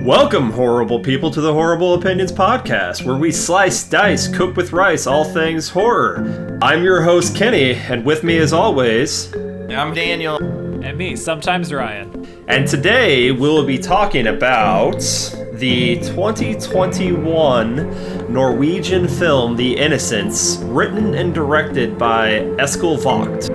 Welcome, horrible people, to the Horrorble Opinions podcast, where we slice, dice, cook with rice, all things horror. I'm your host, Kenny, and with me as always... I'm Daniel. And me, sometimes Ryan. And today, we'll be talking about the 2021 Norwegian film, The Innocents, written and directed by Eskil Vogt.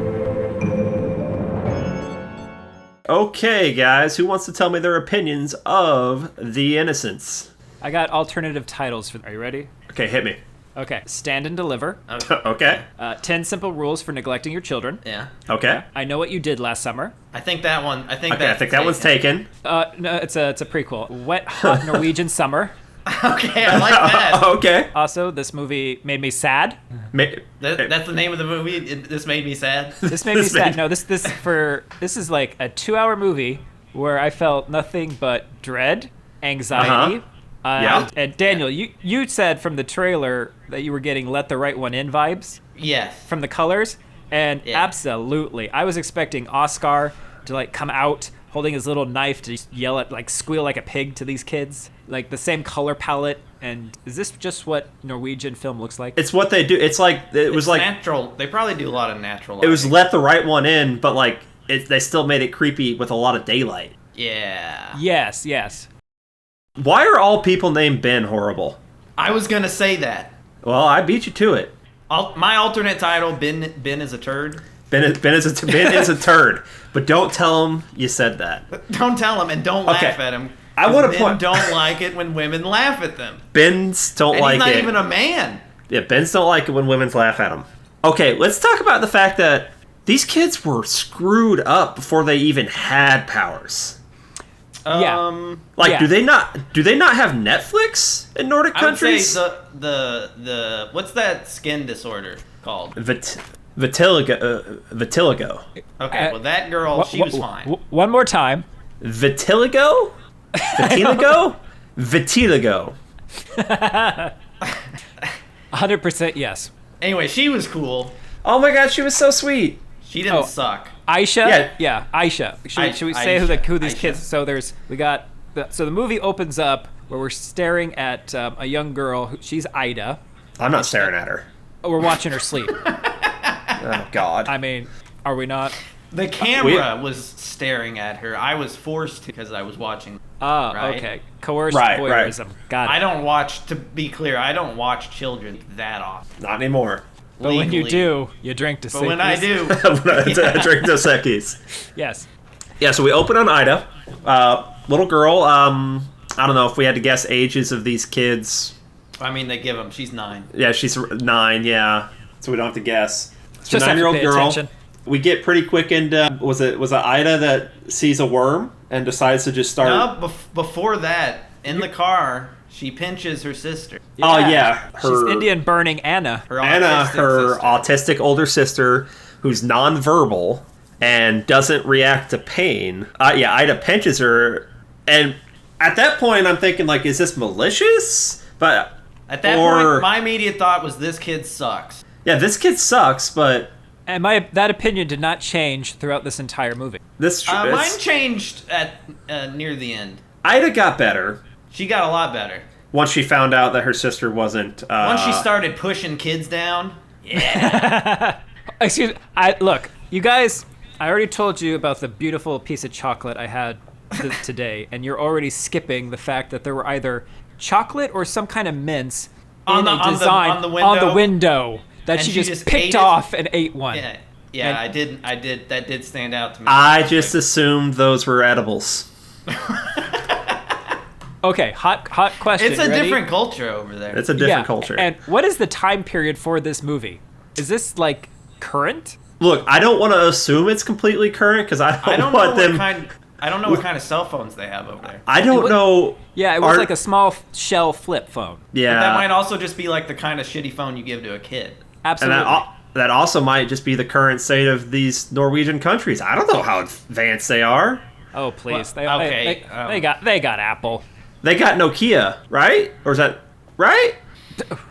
Okay, guys, who wants to tell me their opinions of The Innocents? I got alternative titles for. Are you ready? Okay, hit me. Okay. Stand and Deliver. Okay. 10 Simple Rules for Neglecting Your Children. Yeah. Okay. I Know What You Did Last Summer. I think that one. I think that one's taken. No, it's a prequel. Wet Hot Norwegian Summer. Okay, I like that. Okay. Also, this movie made me sad. That's the name of the movie. This made me sad. This made me sad. No, this is like a 2-hour movie where I felt nothing but dread, anxiety. Yeah. And Daniel, you said from the trailer that you were getting "Let the Right One In" vibes. Yes. From the colors, and Yeah. absolutely, I was expecting Oscar to like come out holding his little knife to yell at, like, squeal like a pig to these kids, like the same color palette. And is this just what Norwegian film looks like? It's what they do. It's like It's natural. They probably do a lot of natural lighting. It was Let the Right One In, but like they still made it creepy with a lot of daylight. Yeah. Yes. Why are all people named Ben horrible? I was gonna say that. Well, I beat you to it. My alternate title: Ben is a turd. Ben is a turd, but don't tell him you said that. Don't tell him and don't laugh at him. I want to point. Don't like it when women laugh at them. Ben's don't and like he's not it. even a man. Yeah, Ben's don't like it when women laugh at him. Okay, let's talk about the fact that these kids were screwed up before they even had powers. Yeah. Do they not have Netflix in Nordic countries? I would say the what's that skin disorder called? Vitiligo. Okay, well that girl, she was fine. One more time. Vitiligo? 100% yes. Anyway, she was cool. Oh my god, she was so sweet. She didn't suck. Aisha? Yeah, Aisha. Should we say who these Aisha. kids? So the movie opens up where we're staring at a young girl. She's Ida. I'm not staring at her. We're watching her sleep. Oh god. I mean, are we not? The camera was staring at her. I was forced to because I was watching. Right? Okay. Coerced Right. voyeurism. Got it. I don't watch. To be clear, I don't watch children that often. Not anymore. But when you do, you drink to But when I do, I drink Dos Equis. Yes. Yeah, so we open on Ida. Little girl, I don't know if we had to guess ages of these kids. I mean, they give them. She's 9. Yeah, she's 9, yeah. So we don't have to guess. It's a Just have to 9-year-old pay girl. attention. We get pretty quick into, was it Ida that sees a worm and decides to just start... No, before that, in the car, she pinches her sister. Oh, yeah. She's Indian burning Anna. Her sister. autistic older sister, who's nonverbal and doesn't react to pain. Ida pinches her, and at that point, I'm thinking, like, is this malicious? But At that point, my immediate thought was, this kid sucks. Yeah, this kid sucks, but... And that opinion did not change throughout this entire movie. Mine changed at near the end. Ida got better. She got a lot better. Once she found out that her sister wasn't... Once she started pushing kids down, yeah. Excuse me. Look, you guys, I already told you about the beautiful piece of chocolate I had today, and you're already skipping the fact that there were either chocolate or some kind of mince on the window that she just picked off and ate one. Yeah, I did. That did stand out to me. I just assumed those were edibles. Okay, hot question. It's a Ready? different culture over there. It's a different culture. And what is the time period for this movie? Is this like current? Look, I don't want to assume it's completely current because I don't want them. I don't know what kind of cell phones they have over there. I don't know. Yeah, it was like a small shell flip phone. Yeah, but that might also just be like the kind of shitty phone you give to a kid. Absolutely. And that also might just be the current state of these Norwegian countries. I don't know how advanced they are. Oh please, Well, they got Apple. They got Nokia, right? Or is that right?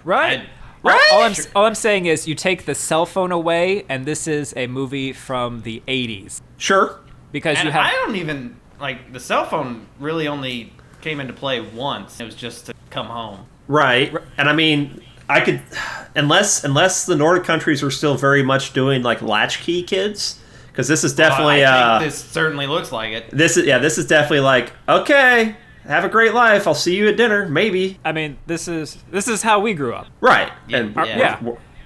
Right. Right? All I'm saying is you take the cell phone away, and this is a movie from the 80s. Sure. Because And you have... I don't even, like, the cell phone really only came into play once. It was just to come home. Right. And I mean, I could, unless the Nordic countries were still very much doing like latchkey kids, because this is definitely. I think this certainly looks like it. This is definitely like, okay, have a great life. I'll see you at dinner, maybe. I mean, this is how we grew up. Right. Yeah, And yeah.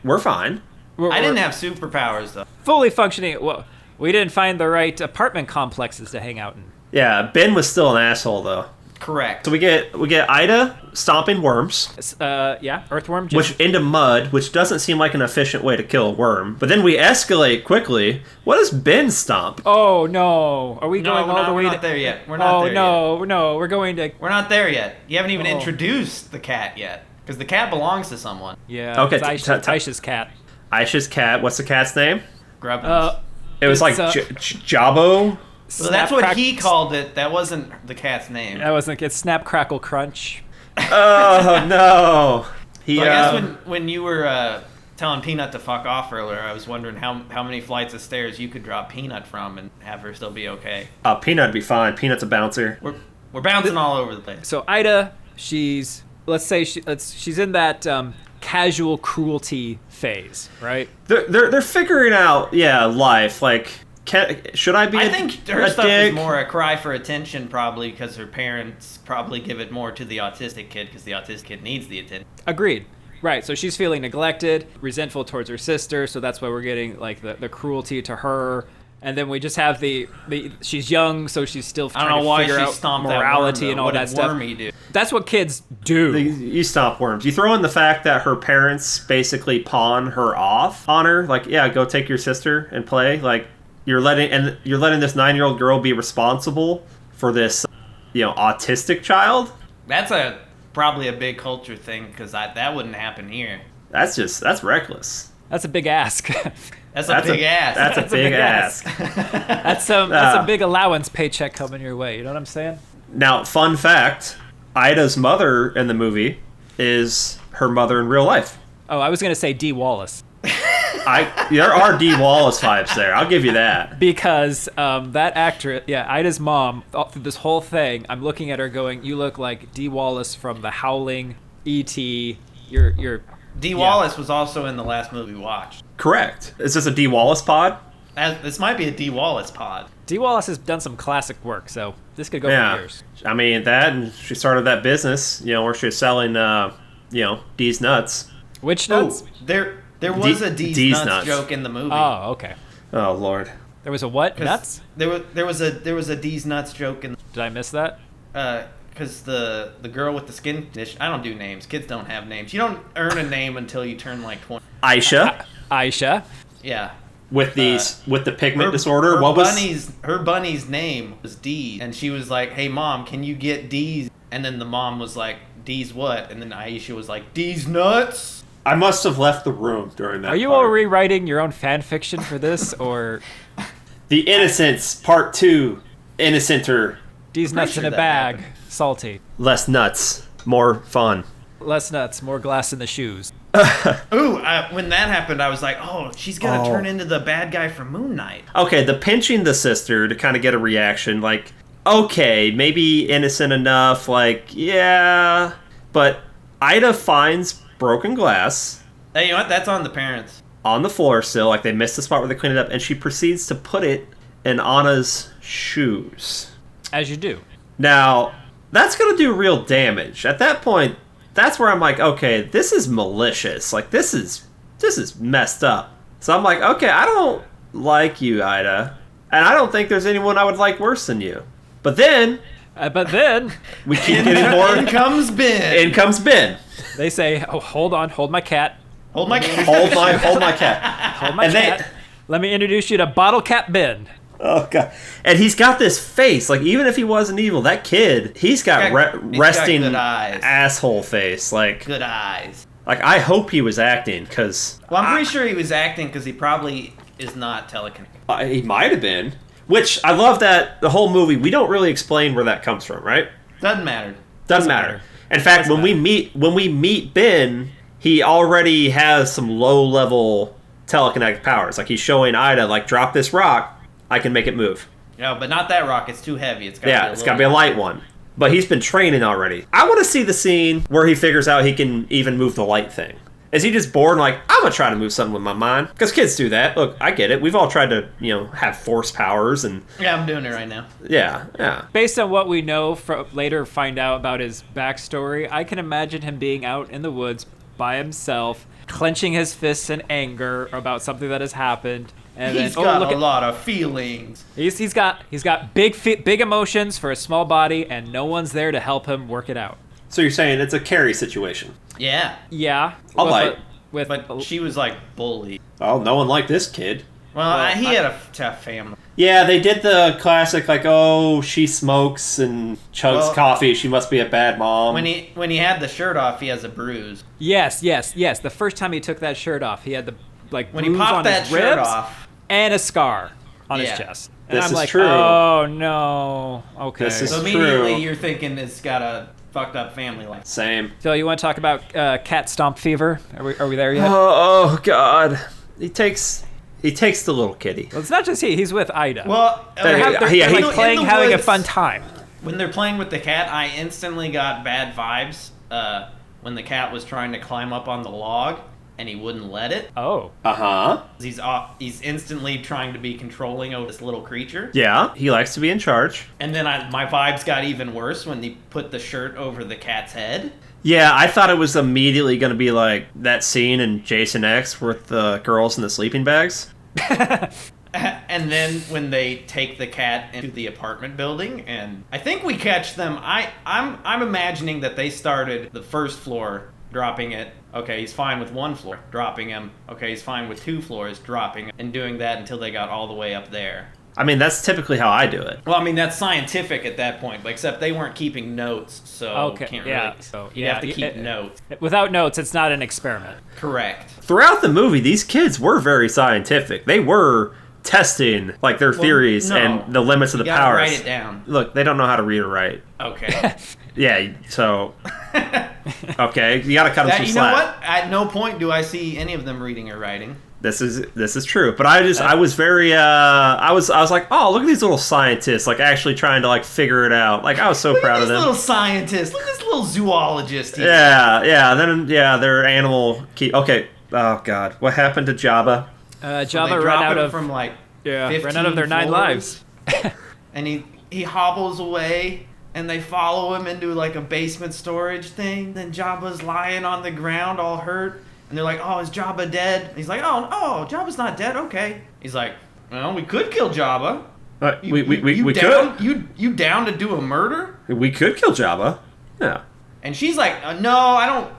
we're fine. I didn't have superpowers though. Fully functioning. Well, we didn't find the right apartment complexes to hang out in. Yeah, Ben was still an asshole though. Correct. So we get Ida stomping worms. Yeah, earthworm. Jim. Which into mud, which doesn't seem like an efficient way to kill a worm. But then we escalate quickly. What does Ben stomp? Oh no! Are we going all the way? We're not there yet. We're not there yet. No! We're going to. We're not there yet. You haven't even introduced the cat yet, because the cat belongs to someone. Yeah. Okay. It's Aisha's cat. Aisha's cat. What's the cat's name? Grubbins. It was like Jabbo. Well, that's what he called it. That wasn't the cat's name. That wasn't. It's Snap Crackle Crunch. Oh no! I guess when you were telling Peanut to fuck off earlier, I was wondering how many flights of stairs you could drop Peanut from and have her still be okay. Peanut'd be fine. Peanut's a bouncer. We're bouncing all over the place. So Ida, she's she's in that casual cruelty phase, right? They're figuring out life like. Should I be? I think her stuff dick? is more a cry for attention, probably because her parents probably give it more to the autistic kid because the autistic kid needs the attention. Agreed. Right. So she's feeling neglected, resentful towards her sister. So that's why we're getting like the cruelty to her. And then we just have the she's young, so she's still trying to figure out morality and all that stuff. Do? That's what kids do. You stomp worms. You throw in the fact that her parents basically pawn her off on her. Like, yeah, go take your sister and play. Like. You're letting this 9-year-old girl be responsible for this, autistic child. That's probably a big culture thing because that wouldn't happen here. That's reckless. That's a big ask. That's a big ask. That's a big ask. That's a big allowance paycheck coming your way. You know what I'm saying? Now, fun fact: Ida's mother in the movie is her mother in real life. Oh, I was gonna say Dee Wallace. There are Dee Wallace vibes there. I'll give you that. Because that actress, Ida's mom, through this whole thing, I'm looking at her going, "You look like Dee Wallace from The Howling, E.T. You're." Dee Wallace was also in the last movie we watched. Correct. Is this a Dee Wallace pod? This might be a Dee Wallace pod. Dee Wallace has done some classic work, so this could go for years. I mean that, and she started that business, where she was selling, Dee's nuts. Which nuts? There was a Dee's nuts joke in the movie. Oh, okay. Oh Lord. There was a what? Nuts? There was a Dee's nuts joke in. Did I miss that? Because the girl with the skin condition. I don't do names. Kids don't have names. You don't earn a name until you turn like 20. Aisha. Yeah. With the pigment disorder, her bunny's name was Dee, and she was like, "Hey mom, can you get Dee's?" And then the mom was like, "Dee's what?" And then Aisha was like, "Dee's nuts." I must have left the room during that. Are you all rewriting your own fan fiction for this, or The Innocents Part 2? Innocenter. Dee's nuts in a bag, happened. Salty. Less nuts, more fun. Less nuts, more glass in the shoes. When that happened, I was like, "Oh, she's gonna turn into the bad guy from Moon Knight." Okay, the pinching the sister to kind of get a reaction, like, okay, maybe innocent enough, like, yeah, but Ida finds broken glass. Hey, you know what? That's on the parents. On the floor still, like they missed the spot where they cleaned it up, and she proceeds to put it in Anna's shoes. As you do. Now, that's going to do real damage. At that point, that's where I'm like, okay, this is malicious. Like, this is messed up. So I'm like, okay, I don't like you, Ida. And I don't think there's anyone I would like worse than you. But then we keep getting more. In comes Ben. In comes Ben. They say, "Oh, hold on, hold my cat. Hold my cat. hold my cat. Hold my cat. Let me introduce you to Bottle Cap Ben." Oh god! And he's got this face. Like, even if he wasn't evil, that kid, he's got resting good eyes. Asshole face. Like, good eyes. Like, I hope he was acting, because... Well, I'm pretty sure he was acting, because he probably is not telekinetic. He might have been. Which, I love that the whole movie, we don't really explain where that comes from, right? Doesn't matter. Doesn't matter. In fact, when we meet Ben, he already has some low-level telekinetic powers. Like, he's showing Ida, like, drop this rock, I can make it move. No, but not that rock. It's too heavy. It's got to be a light one. but he's been training already. I want to see the scene where he figures out he can even move the light thing. Is he just bored and like, I'm going to try to move something with my mind? Because kids do that. Look, I get it. We've all tried to, have force powers and... Yeah, I'm doing it right now. Yeah. Based on what we know, later find out about his backstory, I can imagine him being out in the woods by himself, clenching his fists in anger about something that has happened. And He's then, got a lot of feelings. He's got big emotions for a small body, and no one's there to help him work it out. So you're saying it's a Carrie situation? Yeah. Yeah. But she was like bullied. Oh, no one liked this kid. Well, he had a tough family. Yeah, they did the classic, like, oh, she smokes and chugs coffee. She must be a bad mom. When he had the shirt off, he has a bruise. Yes. The first time he took that shirt off, he had the bruise when he popped on that his shirt ribs off, and a scar on his chest. And This I'm is like, true. oh no. Okay. This is so immediately true. you're thinking it's got a fucked up family life. Same. So you want to talk about cat stomp fever? Are we there yet? Oh God. He takes the little kitty. Well, it's not just he's with Ida. Well, they're playing, having a fun time. When they're playing with the cat, I instantly got bad vibes when the cat was trying to climb up on the log and he wouldn't let it. Oh. Uh-huh. He's instantly trying to be controlling over this little creature. Yeah, he likes to be in charge. And then my vibes got even worse when they put the shirt over the cat's head. Yeah, I thought it was immediately going to be like that scene in Jason X with the girls in the sleeping bags. And then when they take the cat into the apartment building, and I think we catch them. I'm imagining that they started the first floor, dropping it. Okay, he's fine with one floor, dropping him. Okay, he's fine with 2 floors, dropping him, and doing that until they got all the way up there. I mean, that's typically how I do it. Well, I mean, that's scientific at that point, but except they weren't keeping notes, so can't really. So you have to keep notes. Without notes, it's not an experiment. Correct. Throughout the movie, these kids were very scientific. They were testing like their theories and the limits of the powers. Write it down. Look, they don't know how to read or write. Okay. Yeah, so okay, you gotta cut them some slack. You know what? At no point do I see any of them reading or writing. This is true, but I was very I was like, oh, look at these little scientists like actually trying to like figure it out. Like I was so proud of them. Little scientists. Look at this little zoologist here. Yeah. Their animal key. Okay. Oh God, what happened to Jabba? Jabba ran out of from like ran out of their 9 lives, and he hobbles away. And they follow him into like a basement storage thing. Then Jabba's lying on the ground all hurt. And they're like, oh, is Jabba dead? And he's like, oh, Jabba's not dead. Okay. He's like, well, we could kill Jabba. We down, could. You down to do a murder? We could kill Jabba. Yeah. And she's like, no, I don't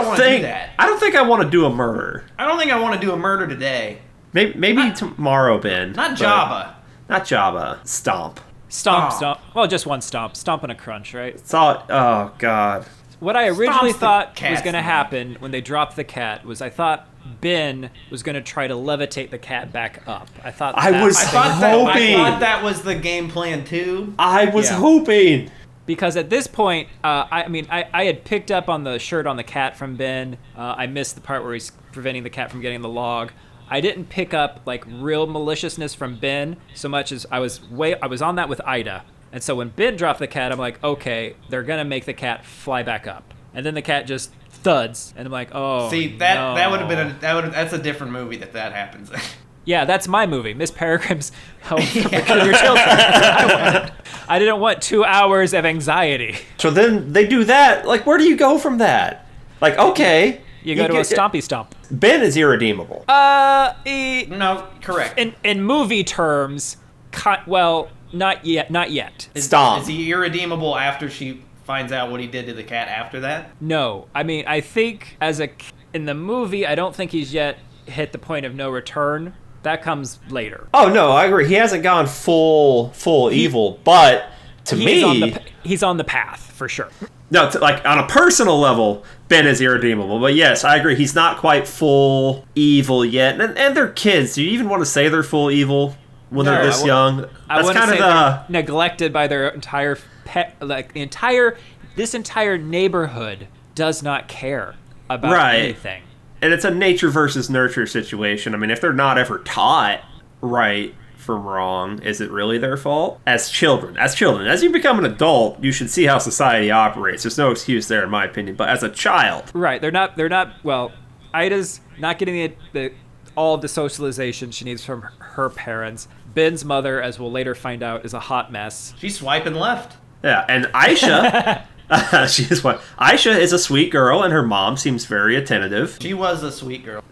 want to do that. I don't think I want to do a murder. I don't think I want to do a murder today. Maybe tomorrow, Ben. Not Jabba. Not Jabba. Stomp. Stomp. Well, just one stomp. Stomp and a crunch, right? It's all. Oh God. What I originally thought was going to happen when they dropped the cat was I thought Ben was going to try to levitate the cat back up. I thought that was the game plan too. I was hoping. Because at this point, I had picked up on the shirt on the cat from Ben. I missed the part where he's preventing the cat from getting the log. I didn't pick up like real maliciousness from Ben so much as I was on that with Ida. And so when Ben dropped the cat, I'm like, okay, they're gonna make the cat fly back up. And then the cat just thuds, and I'm like, oh. See, that would have been that's a different movie that happens. Yeah, that's my movie, Miss Peregrine's Home for Peculiar Children. I didn't want 2 hours of anxiety. So then they do that. Like, where do you go from that? Like, okay. You go to a stompy stomp. Ben is irredeemable. No, correct. In movie terms, not yet. Stomp. Is he irredeemable after she finds out what he did to the cat after that? No. I mean, I think in the movie, I don't think he's yet hit the point of no return. That comes later. Oh, no, I agree. He hasn't gone full evil, but to me... He's on the path, for sure. No, like on a personal level, Ben is irredeemable. But yes, I agree. He's not quite full evil yet. And they're kids. Do you even want to say they're full evil when they're this young? That's kind of neglected by their entire this entire neighborhood does not care about anything. And it's a nature versus nurture situation. I mean, if they're not ever taught right from wrong, is it really their fault? As children. As you become an adult, you should see how society operates. There's no excuse there, in my opinion. But as a child. Right. They're not, well, Ida's not getting all of the socialization she needs from her parents. Ben's mother, as we'll later find out, is a hot mess. She's swiping left. Yeah, and Aisha... Aisha is a sweet girl, and her mom seems very attentive. She was a sweet girl.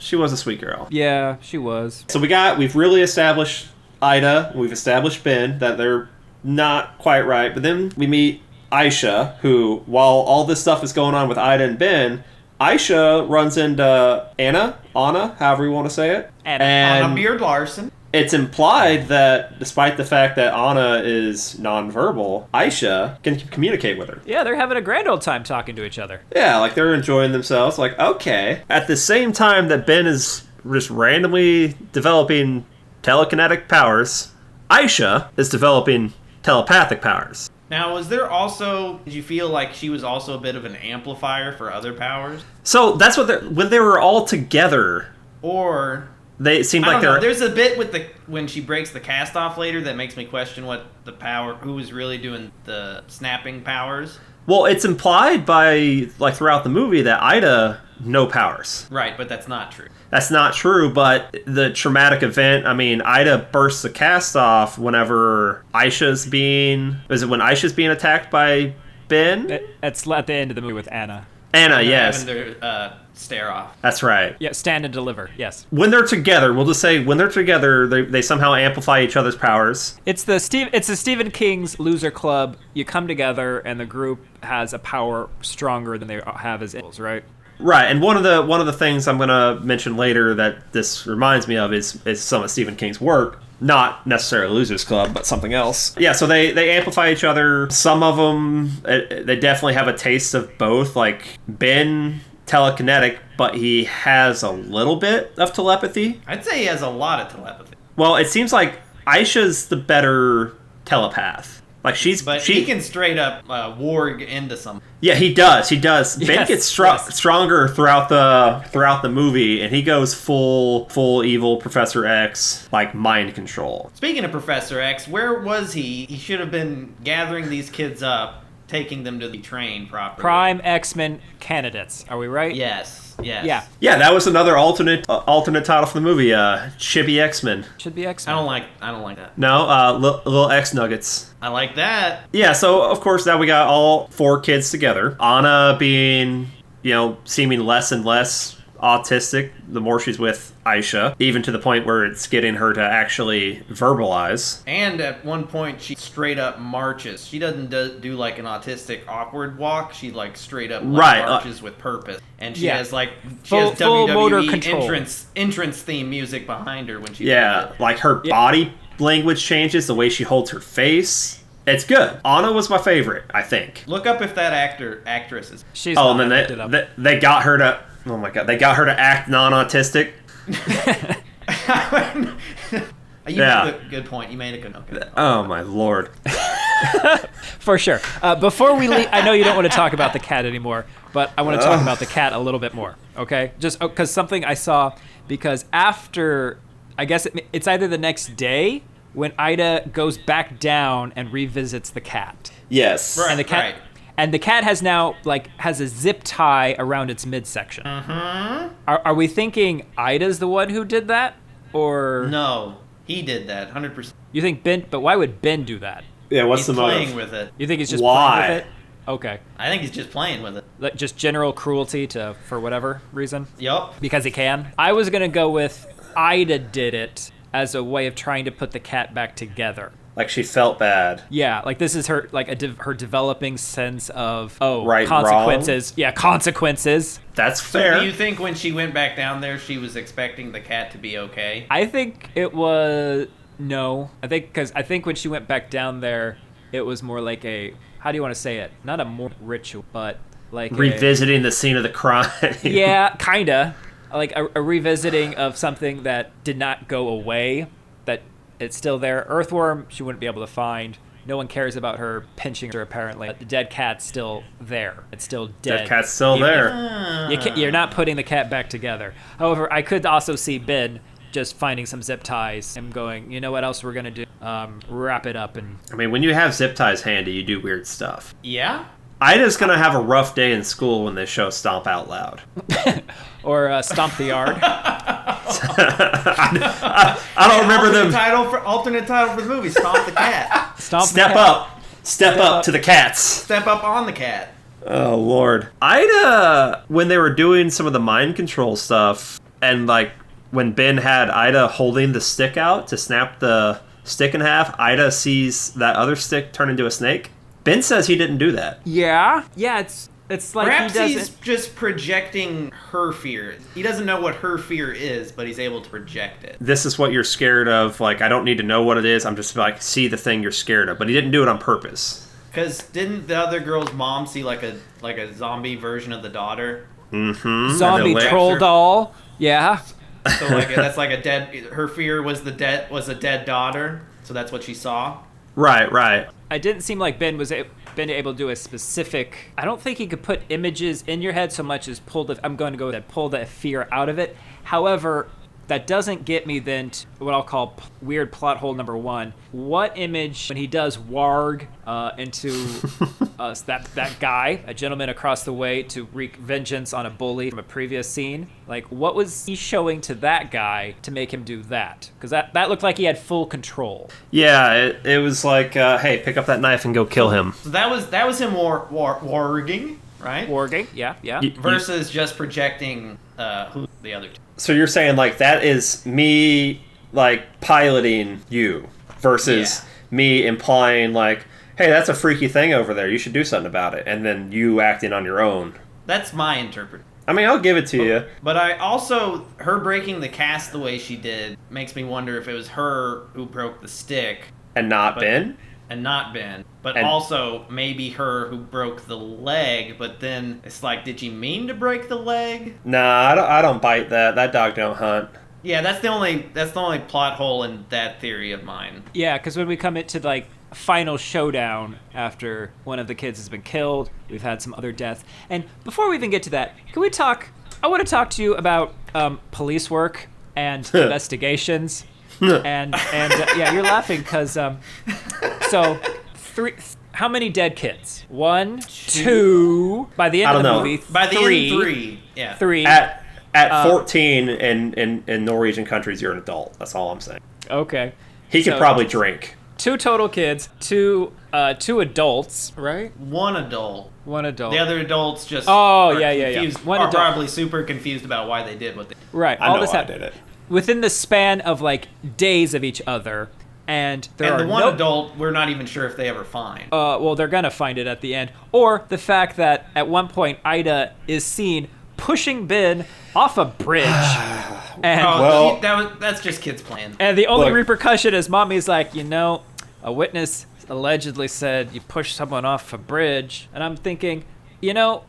Yeah, she was. So we've really established Ida, we've established Ben, that they're not quite right, but then we meet Aisha, who, while all this stuff is going on with Ida and Ben, Aisha runs into Anna, however you want to say it. Anna Beard Larson. It's implied that despite the fact that Anna is nonverbal, Aisha can communicate with her. Yeah, they're having a grand old time talking to each other. Yeah, like they're enjoying themselves. Like, okay. At the same time that Ben is just randomly developing telekinetic powers, Aisha is developing telepathic powers. Now, did you feel like she was also a bit of an amplifier for other powers? So that's when they were all together. Or... They seemed like they're... There's a bit when she breaks the cast off later that makes me question who was really doing the snapping powers. Well, it's implied by, like, throughout the movie that Ida, no powers. Right, but that's not true. That's not true, but the traumatic event, I mean, Ida bursts the cast off whenever Aisha's being attacked by Ben? It's at the end of the movie with Anna. Anna, yes. Having their stare off. That's right. Yeah, stand and deliver, yes. When they're together, we'll just say when they're together, they somehow amplify each other's powers. It's the Stephen King's Loser Club. You come together, and the group has a power stronger than they have as individuals, right? Right, and one of the things I'm going to mention later that this reminds me of is some of Stephen King's work. Not necessarily Losers Club, but something else. Yeah, so they amplify each other. Some of them, they definitely have a taste of both. Like, Ben, telekinetic, but he has a little bit of telepathy. I'd say he has a lot of telepathy. Well, it seems like Aisha's the better telepath. Like, she can straight up warg into something. Yeah, he does. Ben Yes, gets stronger throughout the movie, and he goes full evil Professor X, like, mind control. Speaking of Professor X, where was he? He should have been gathering these kids up, taking them to the train properly. Prime X-Men candidates. Are we right? Yes. Yeah. Yeah, that was another alternate title for the movie. Chibi X-Men. Should be X-Men. I don't like that. No, little X Nuggets. I like that. Yeah, so of course now we got all 4 kids together. Anna being, seeming less and less autistic the more she's with Aisha, even to the point where it's getting her to actually verbalize. And at one point, she straight up marches. She doesn't do like an autistic awkward walk. She like straight up marches with purpose. And she has like full motor WWE control. entrance theme music behind her when she does it. Like her body language changes, the way she holds her face. It's good. Anna was my favorite, I think. Look up if that actress is. She's and then they got her to. Oh my god! They got her to act non-autistic. Made a good point. You made a good point. Oh my lord! For sure. Before we leave, I know you don't want to talk about the cat anymore, but I want to talk about the cat a little bit more. Okay? Just because something I saw. Because after, I guess it's either the next day when Ida goes back down and revisits the cat. Yes. And the cat. Right. And the cat has now, has a zip tie around its midsection. Mm-hmm. Are we thinking Ida's the one who did that? Or... No, he did that, 100%. You think Ben... But why would Ben do that? Yeah, what's the motive? He's playing with it. You think he's just playing with it? Okay. I think he's just playing with it. Just general cruelty for whatever reason? Yup. Because he can? I was going to go with Ida did it as a way of trying to put the cat back together. Like she felt bad. Yeah, like this is her her developing sense of right, consequences. Wrong. Yeah, consequences. That's fair. So do you think when she went back down there, she was expecting the cat to be okay? I think it was no. I think when she went back down there, it was more like a, how do you want to say it? Not a more ritual, but like revisiting the scene of the crime. Yeah, kinda like a revisiting of something that did not go away. That it's still there. Earthworm, she wouldn't be able to find. No one cares about her pinching her, apparently. The dead cat's still there. It's still dead. Dead cat's still there. You're not putting the cat back together. However, I could also see Ben just finding some zip ties and going, you know what else we're going to do? Wrap it up. And I mean, when you have zip ties handy, you do weird stuff. Yeah? Ida's going to have a rough day in school when they show Stomp Out Loud. Or Stomp the Yard. I don't remember them. Alternate title for the movie, Stomp the Cat. Step up to the cats. Step up on the cat. Oh, Lord. Ida, when they were doing some of the mind control stuff, and like when Ben had Ida holding the stick out to snap the stick in half, Ida sees that other stick turn into a snake. Ben says he didn't do that. Yeah, it's like perhaps he doesn't. He's just projecting her fear. He doesn't know what her fear is, but he's able to project it. This is what you're scared of. Like, I don't need to know what it is. I'm just like, see the thing you're scared of. But he didn't do it on purpose. Because didn't the other girl's mom see like a zombie version of the daughter? Mm-hmm. Zombie troll doll. Yeah. So like that's like a dead. Her fear was a dead daughter. So that's what she saw. Right. It didn't seem like Ben was been able to do a specific. I don't think he could put images in your head so much as pull the fear out of it. However, that doesn't get me then to what I'll call weird plot hole number one. What image, when he does warg into that guy, a gentleman across the way, to wreak vengeance on a bully from a previous scene? Like, what was he showing to that guy to make him do that? Because that looked like he had full control. Yeah, it was like, hey, pick up that knife and go kill him. So that was him warging, right? Warging, yeah. Versus just projecting who the other two. So you're saying, like, that is me, like, piloting you versus me implying, like, hey, that's a freaky thing over there. You should do something about it. And then you acting on your own. That's my interpretation. I mean, I'll give it to you. But I also, her breaking the cast the way she did makes me wonder if it was her who broke the stick. And not Ben? And not Ben. But also maybe her who broke the leg, but then it's like, did she mean to break the leg? Nah, I don't bite that. That dog don't hunt. Yeah, that's the only plot hole in that theory of mine. Yeah, because when we come into like final showdown after one of the kids has been killed, we've had some other deaths. And before we even get to that, can we talk? I want to talk to you about police work and investigations. and yeah, you're laughing because so how many dead kids? 1, 2. By the end of the movie, by the end, 3. Yeah, 3. At 14 in Norwegian countries, you're an adult. That's all I'm saying. Okay. He could probably drink. 2 total kids, 2 adults, right? 1 adult. 1 adult. The other adults just confused. One are adult. probably super confused about why they did what they did. Right. I know I did it. Within the span of like days of each other. And the one adult, we're not even sure if they ever find. Well, they're going to find it at the end. Or the fact that at one point, Ida is seen pushing Ben off a bridge. And that's just kids playing. And the only repercussion is Mommy's like, a witness allegedly said you pushed someone off a bridge. And I'm thinking, nope.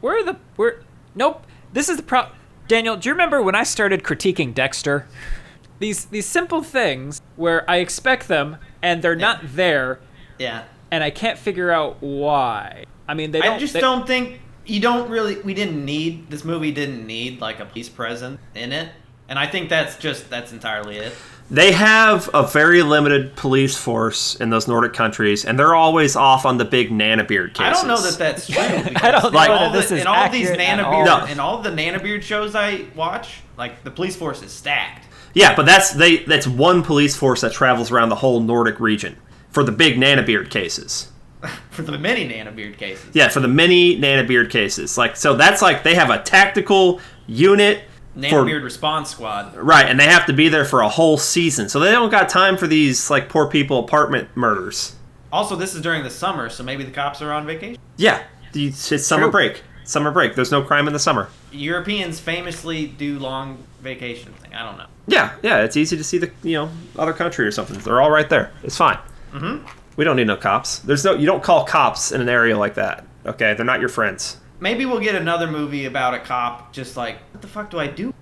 This is the problem. Daniel, do you remember when I started critiquing Dexter? These simple things where I expect them and they're not there. Yeah. And I can't figure out why. I mean, don't think this movie didn't need like a police presence in it. And I think that's entirely it. They have a very limited police force in those Nordic countries, and they're always off on the big Nana-beard cases. I don't know that that's true. I don't know that this is accurate at all. In all the Nana-beard shows I watch, like, the police force is stacked. Yeah, but that's one police force that travels around the whole Nordic region for the big Nana-beard cases. For the many Nana-beard cases. Yeah, for the many Nana-beard cases. Like, so that's like they have a tactical unit. Nana-beard response squad. Right, and they have to be there for a whole season. So they don't got time for these like poor people apartment murders. Also, this is during the summer, so maybe the cops are on vacation. Yeah, it's summer break. Summer break. There's no crime in the summer. Europeans famously do long vacation thing. I don't know. Yeah, it's easy to see the other country or something. They're all right there. It's fine. Mm-hmm. We don't need no cops. You don't call cops in an area like that. Okay, they're not your friends. Maybe we'll get another movie about a cop just like, what the fuck do I do?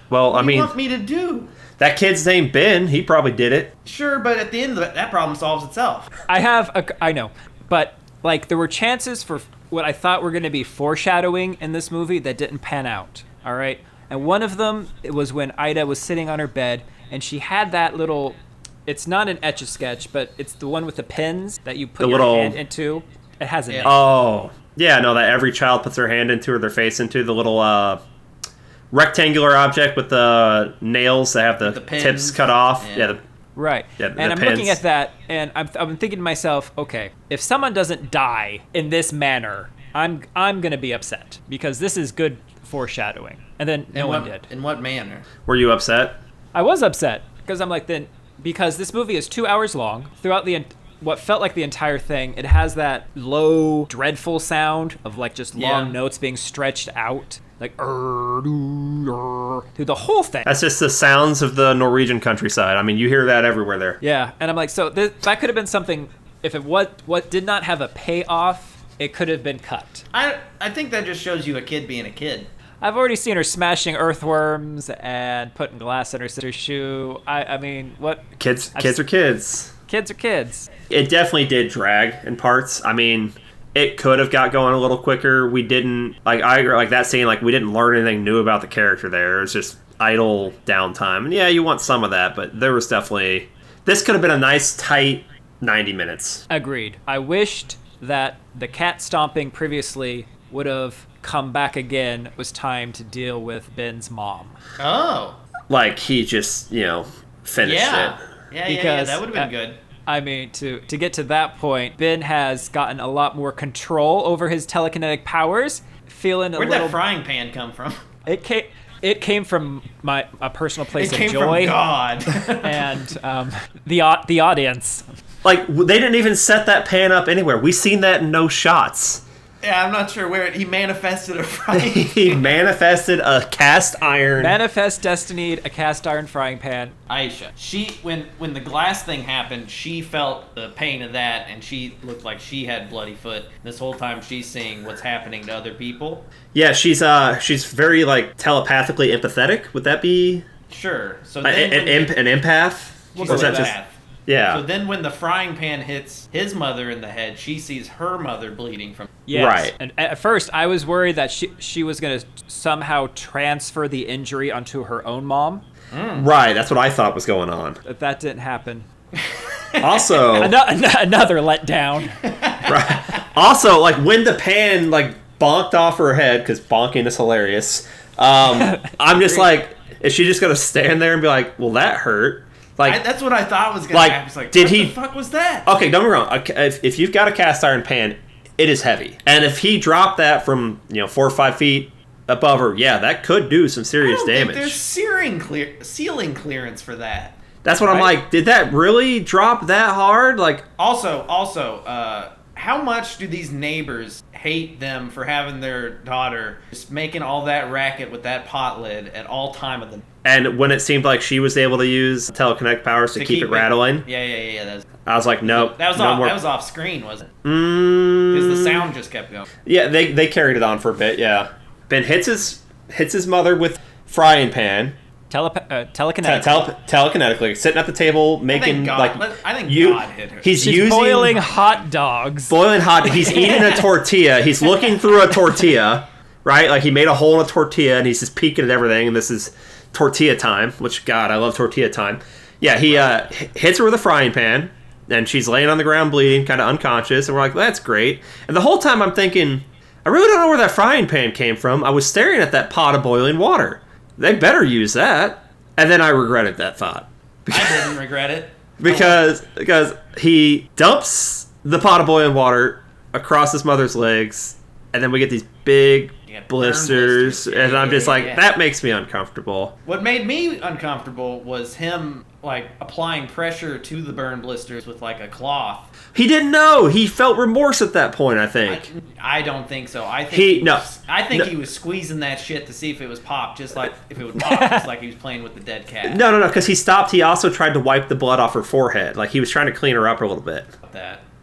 Well, what do you want me to do? That kid's named Ben. He probably did it. Sure, but at the end of it, that problem solves itself. I know, but like there were chances for what I thought were going to be foreshadowing in this movie that didn't pan out. All right, And one of them, it was when Ida was sitting on her bed, and she had that little, it's not an Etch-a-Sketch, but it's the one with the pins that you put your hand into. It has a name. Oh, yeah, no, that every child puts their hand into or their face into, the little rectangular object with the nails that have the tips cut off. Yeah. Right. Yeah, and I'm looking at that, and I'm thinking to myself, okay, if someone doesn't die in this manner, I'm going to be upset, because this is good foreshadowing. And then no one did. In what manner? Were you upset? I was upset, because I'm like, because this movie is 2 hours long, throughout what felt like the entire thing, it has that low, dreadful sound of like just long notes being stretched out, like through the whole thing. That's just the sounds of the Norwegian countryside. I mean, you hear that everywhere there. Yeah, and I'm like, so that could have been something, if it what did not have a payoff, it could have been cut. I think that just shows you a kid being a kid. I've already seen her smashing earthworms and putting glass in her sister's shoe. I mean, what? Kids are kids. Kids are kids. It definitely did drag in parts. I mean, it could have got going a little quicker. We didn't, like, I agree, like that scene, like, we didn't learn anything new about the character there. It was just idle downtime. And yeah, you want some of that, but there was definitely, this could have been a nice, tight 90 minutes. Agreed. I wished that the cat stomping previously would have come back again. It was time to deal with Ben's mom. Oh. Like, he just, finished it. Yeah, that would have been good. I mean, to get to that point, Ben has gotten a lot more control over his telekinetic powers, feeling Where'd that frying pan come from? It came from a personal place of joy. It came from God. And the audience. Like, they didn't even set that pan up anywhere. We seen that in no shots. Yeah, I'm not sure where he manifested a frying pan. He manifested a cast iron. Manifest destinied a cast iron frying pan. Aisha, when the glass thing happened, she felt the pain of that, and she looked like she had bloody foot. This whole time, she's seeing what's happening to other people. Yeah, she's very, like, telepathically empathetic. Would that be? Sure. So then an empath? She's Or is an that just? empath. Yeah. So then when the frying pan hits his mother in the head, she sees her mother bleeding from... Yes. Right. And at first, I was worried that she was going to somehow transfer the injury onto her own mom. Right, that's what I thought was going on. But that didn't happen. Also... another letdown. Right. Also, like, when the pan, like, bonked off her head, because bonking is hilarious, I'm just like, is she just going to stand there and be like, well, that hurt? Like, that's what I thought was going to happen. It's like, what the fuck was that? Okay, don't get me wrong. If you've got a cast iron pan, it is heavy. And if he dropped that from, 4 or 5 feet above her, yeah, that could do some serious damage. There's ceiling clearance for that. That's what I'm like, did that really drop that hard? Like, Also, how much do these neighbors hate them for having their daughter just making all that racket with that pot lid at all time of the... And when it seemed like she was able to use telekinetic powers to keep it rattling. Yeah. I was like, nope. That was off screen, wasn't it? Because the sound just kept going. Yeah, they carried it on for a bit, yeah. Ben hits his mother with frying pan. Telekinetically, sitting at the table, making God hit her. She's boiling hot dogs. He's eating a tortilla. He's looking through a tortilla, right? Like, he made a hole in a tortilla, and he's just peeking at everything, and this is tortilla time, which, God, I love tortilla time. Yeah, he hits her with a frying pan, and she's laying on the ground bleeding, kind of unconscious, and we're like, that's great. And the whole time I'm thinking, I really don't know where that frying pan came from. I was staring at that pot of boiling water. They better use that. And then I regretted that thought. I didn't regret it. Because he dumps the pot of boiling water across his mother's legs, and then we get these big blisters, and I'm just like, that makes me uncomfortable. What made me uncomfortable was him, like, applying pressure to the burn blisters with, like, a cloth. He didn't know. He felt remorse at that point, I think. I don't think so. I think he was squeezing that shit to see if it was popped, just like if it would pop, just like he was playing with the dead cat. No, because he stopped. He also tried to wipe the blood off her forehead. Like, he was trying to clean her up a little bit.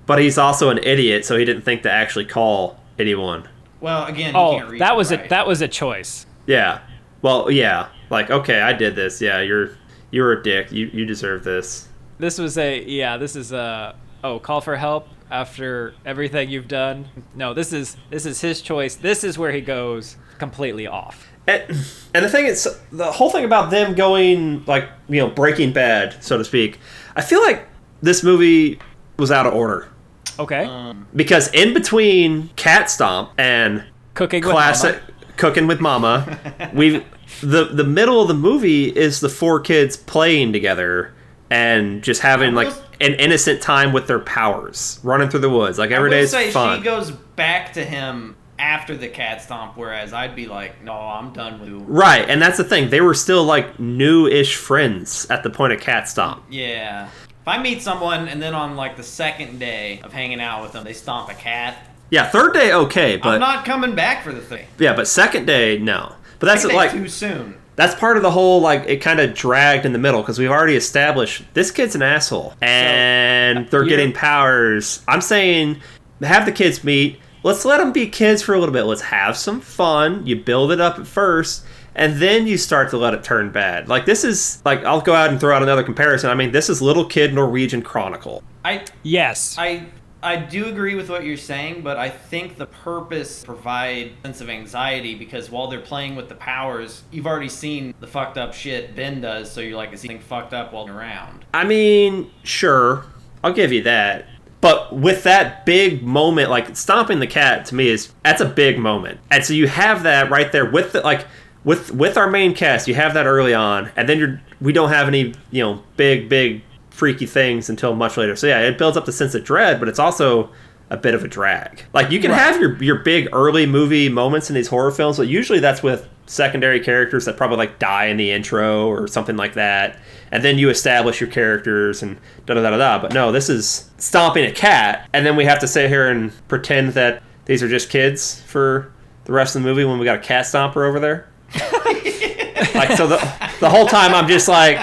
But he's also an idiot, so he didn't think to actually call anyone. Well, again, he can't read that was a choice. Yeah. Well, yeah. Like, okay, I did this. Yeah, you're a dick. You deserve this. This is call for help after everything you've done. No, this is his choice. This is where he goes completely off. And the thing is, the whole thing about them going, like, Breaking Bad, so to speak, I feel like this movie was out of order. Okay. Because in between Cat Stomp and Cooking with Mama, the middle of the movie is the 4 kids playing together and just having like an innocent time with their powers, running through the woods. Like every day is fun. She goes back to him after the cat stomp, whereas I'd be like, no, I'm done with you. Right, and that's the thing. They were still like new-ish friends at the point of Cat Stomp. Yeah. If I meet someone and then on like the second day of hanging out with them, they stomp a cat. Yeah, third day okay, but I'm not coming back for the thing. Yeah, but second day no. But that's Second day like too soon. That's part of the whole, like, it kind of dragged in the middle because we've already established this kid's an asshole and they're getting powers. I'm saying have the kids meet. Let's let them be kids for a little bit. Let's have some fun. You build it up at first, and then you start to let it turn bad. Like, this is, like, I'll go out and throw out another comparison. I mean, this is Little Kid Norwegian Chronicle. Yes. I do agree with what you're saying, but I think the purpose provide a sense of anxiety because while they're playing with the powers, you've already seen the fucked up shit Ben does, so you're like, is he getting fucked up while around? I mean, sure. I'll give you that. But with that big moment, like, stomping the cat, to me, that's a big moment. And so you have that right there with the, like, with our main cast, you have that early on, and then we don't have any, big freaky things until much later. So yeah, it builds up the sense of dread, but it's also a bit of a drag. Like, you can have your big early movie moments in these horror films, but usually that's with secondary characters that probably like die in the intro or something like that, and then you establish your characters and da-da-da-da-da. But no, this is stomping a cat, and then we have to sit here and pretend that these are just kids for the rest of the movie when we got a cat stomper over there. Like, so the whole time I'm just like,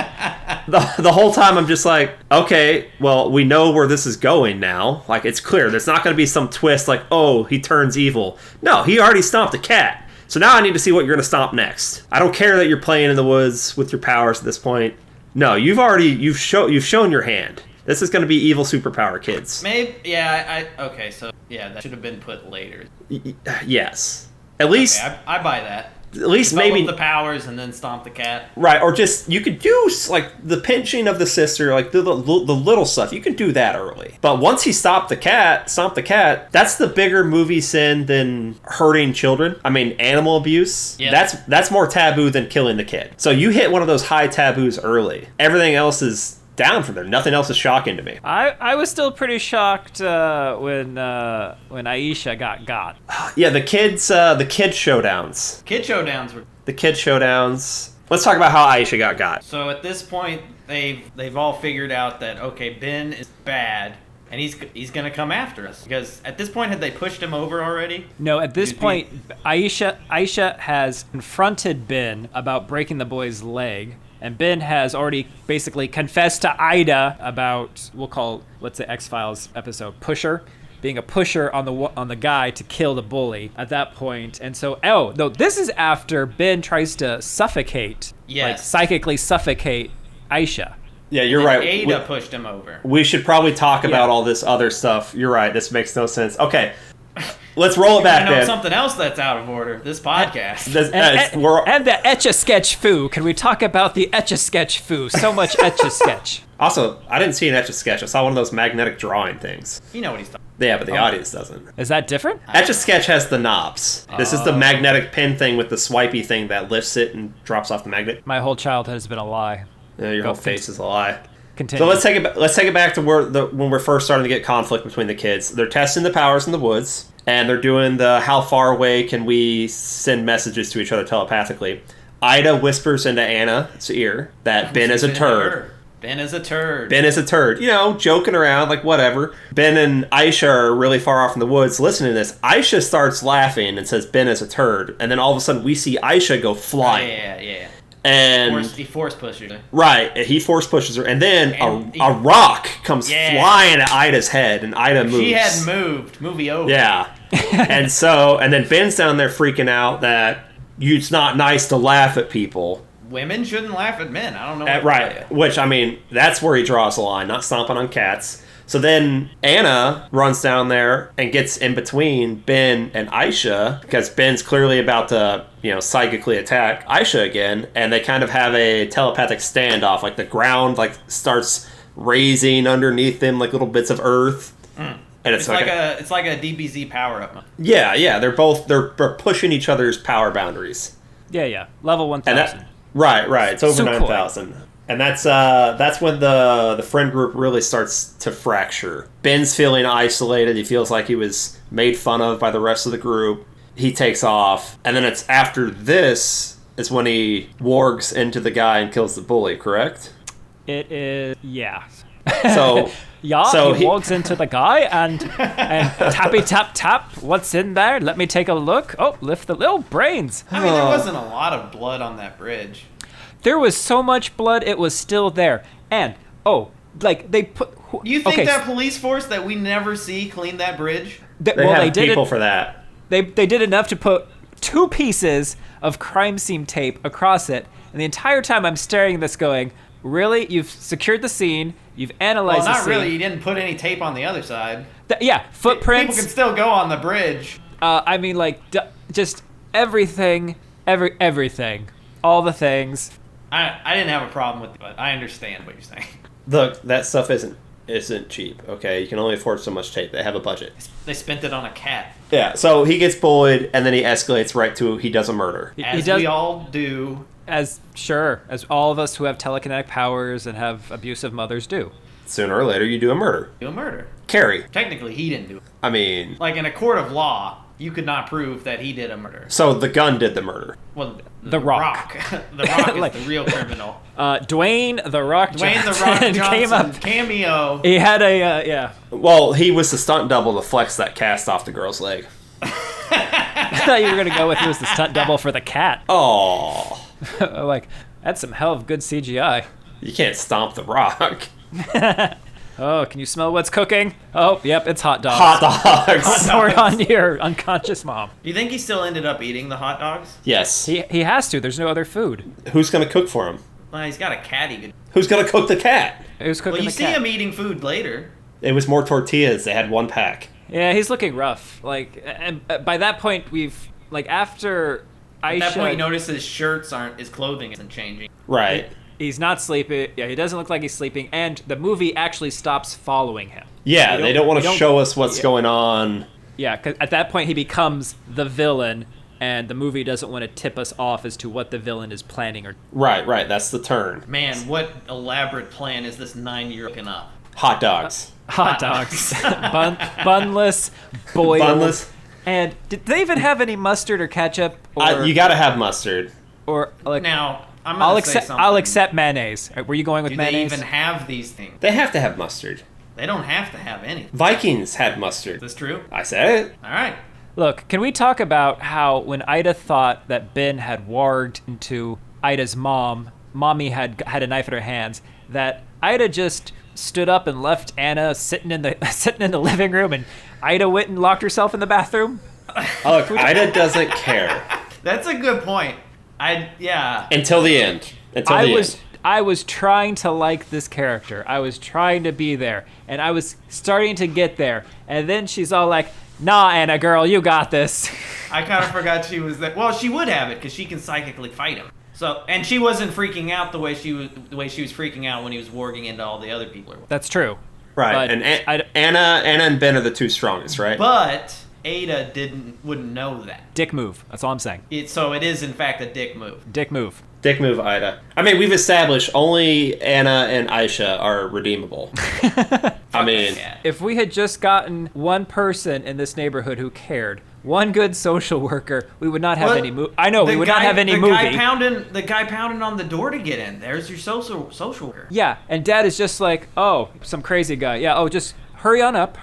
the whole time I'm just like, okay, well, we know where this is going now. Like, it's clear. There's not going to be some twist like, oh, he turns evil. No, he already stomped a cat. So now I need to see what you're going to stomp next. I don't care that you're playing in the woods with your powers at this point. No, you've shown your hand. This is going to be evil superpower kids. Maybe, yeah, okay, so, yeah, that should have been put later. Yes. At least... Okay, I buy that. At least Develop maybe the powers and then stomp the cat. Right, or just you could do like the pinching of the sister, like the little stuff. You can do that early. But once he stomped the cat, that's the bigger movie sin than hurting children. I mean, animal abuse. Yeah. That's more taboo than killing the kid. So you hit one of those high taboos early. Everything else is down from there. Nothing else is shocking to me. I was still pretty shocked when Aisha got. Yeah, the kid showdowns. The kid showdowns. Let's talk about how Aisha got. So at this point, they've all figured out that okay, Ben is bad. And he's gonna come after us because at this point, had they pushed him over already? No, at this point, Aisha has confronted Ben about breaking the boy's leg. And Ben has already basically confessed to Ida about, we'll call, let's say, X-Files episode, being a pusher on the guy to kill the bully at that point. And so, no, this is after Ben tries to suffocate, like psychically suffocate Aisha. Yeah, you're right. Ada pushed him over. We should probably talk about all this other stuff. You're right. This makes no sense. Okay. Let's roll it back, then. Something else that's out of order. This podcast. And the Etch-a-Sketch foo. Can we talk about the Etch-a-Sketch foo? So much Etch-a-Sketch. Also, I didn't see an Etch-a-Sketch. I saw one of those magnetic drawing things. You know what he's talking about. Yeah, but the audience doesn't. Is that different? Etch-a-Sketch has the knobs. This is the magnetic pen thing with the swipey thing that lifts it and drops off the magnet. My whole childhood has been a lie. Yeah, your whole face is a lie. Continue. So let's take it back to when we're first starting to get conflict between the kids. They're testing the powers in the woods, and they're doing the how far away can we send messages to each other telepathically. Ida whispers into Anna's ear that Ben is a turd. Ben is a turd. Joking around, like whatever. Ben and Aisha are really far off in the woods listening to this. Aisha starts laughing and says Ben is a turd, and then all of a sudden we see Aisha go flying. Yeah. And he force pushes her. Right, he force pushes her, and then a rock comes flying at Ida's head, and Ida moves. She had moved. Movie over. Yeah, and then Ben's down there freaking out that it's not nice to laugh at people. Women shouldn't laugh at men. I don't know. Right, which I mean, that's where he draws the line. Not stomping on cats. So then Anna runs down there and gets in between Ben and Aisha because Ben's clearly about to, psychically attack Aisha again. And they kind of have a telepathic standoff. Like the ground starts raising underneath them, like little bits of earth. Mm. And it's like a DBZ power up. Yeah. They're pushing each other's power boundaries. Yeah. Level 1000. Right. It's over Sukhoi. 9,000. And that's when the friend group really starts to fracture. Ben's feeling isolated. He feels like he was made fun of by the rest of the group. He takes off. And then it's after this is when he wargs into the guy and kills the bully, correct? It is, yeah. So he walks into the guy and tappy tap tap. What's in there? Let me take a look. Oh, lift the little brains. I mean, there wasn't a lot of blood on that bridge. There was so much blood, it was still there. And they put. You think that police force that we never see clean that bridge? They did people for that. They did enough to put 2 pieces of crime scene tape across it, and the entire time I'm staring at this, going, "Really? You've secured the scene. You've analyzed the scene." Well, not really. You didn't put any tape on the other side. Footprints. People can still go on the bridge. I mean, just everything, everything, all the things. I didn't have a problem with it, but I understand what you're saying. Look, that stuff isn't cheap, okay? You can only afford so much tape. They have a budget. They spent it on a cat. Yeah, so he gets bullied, and then he escalates right to he does a murder. We all do. As all of us who have telekinetic powers and have abusive mothers do. Sooner or later, you do a murder. Carrie. Technically, he didn't do it. I mean... Like, in a court of law, you could not prove that he did a murder. So the gun did the murder. Well, The Rock. The Rock is the real criminal. Dwayne The Rock Johnson came up. Cameo. He had a, Well, he was the stunt double to flex that cast off the girl's leg. I thought you were going to go with he was the stunt double for the cat. Oh. Like, that's some hell of good CGI. You can't stomp The Rock. Oh, can you smell what's cooking? Oh, yep, it's hot dogs. Hot dogs. Or on your unconscious mom. Do you think he still ended up eating the hot dogs? Yes. He has to. There's no other food. Who's going to cook for him? Well, he's got a cat he could... Who's going to cook the cat? Who's cooking Well, you the see cat? him eating food later. It was more tortillas. They had 1 pack. Yeah, he's looking rough. Like, and by that point, after Aisha... At that point, you notice his clothing isn't changing. Right. He's not sleeping. Yeah, he doesn't look like he's sleeping. And the movie actually stops following him. Yeah, they don't want to show us what's going on. Yeah, because at that point he becomes the villain, and the movie doesn't want to tip us off as to what the villain is planning. Right. That's the turn. Man, what elaborate plan is this 9-year looking up? Hot dogs. Hot dogs. Bunless, boiled. Bunless. And did they even have any mustard or ketchup? You got to have mustard. Or like now... I'll accept mayonnaise. Were you going with mayonnaise? Do they even have these things? They have to have mustard. They don't have to have any. Vikings had mustard. Is this true? I said it. All right. Look, can we talk about how when Ida thought that Ben had warged into Ida's mom, Mommy had a knife in her hands, that Ida just stood up and left Anna sitting in the living room, and Ida went and locked herself in the bathroom? Look, Ida doesn't care. That's a good point. Until the end. I was trying to like this character. I was trying to be there, and I was starting to get there. And then she's all like, "Nah, Anna girl, you got this." I kind of forgot she was there. Well, she would have it because she can psychically fight him. So, and she wasn't freaking out the way she was freaking out when he was warging into all the other people. That's true. Right. But and Anna and Ben are the 2 strongest, right? But Ada wouldn't know that. Dick move. That's all I'm saying. So it is in fact a dick move. Dick move. Dick move, Ida. I mean, we've established only Anna and Aisha are redeemable. I mean, if we had just gotten one person in this neighborhood who cared, one good social worker, we would not have any movie. I know, we would not have any movie. The guy pounding on the door to get in. There's your social worker. Yeah, and Dad is just like, oh, some crazy guy. Yeah, oh, just hurry on up.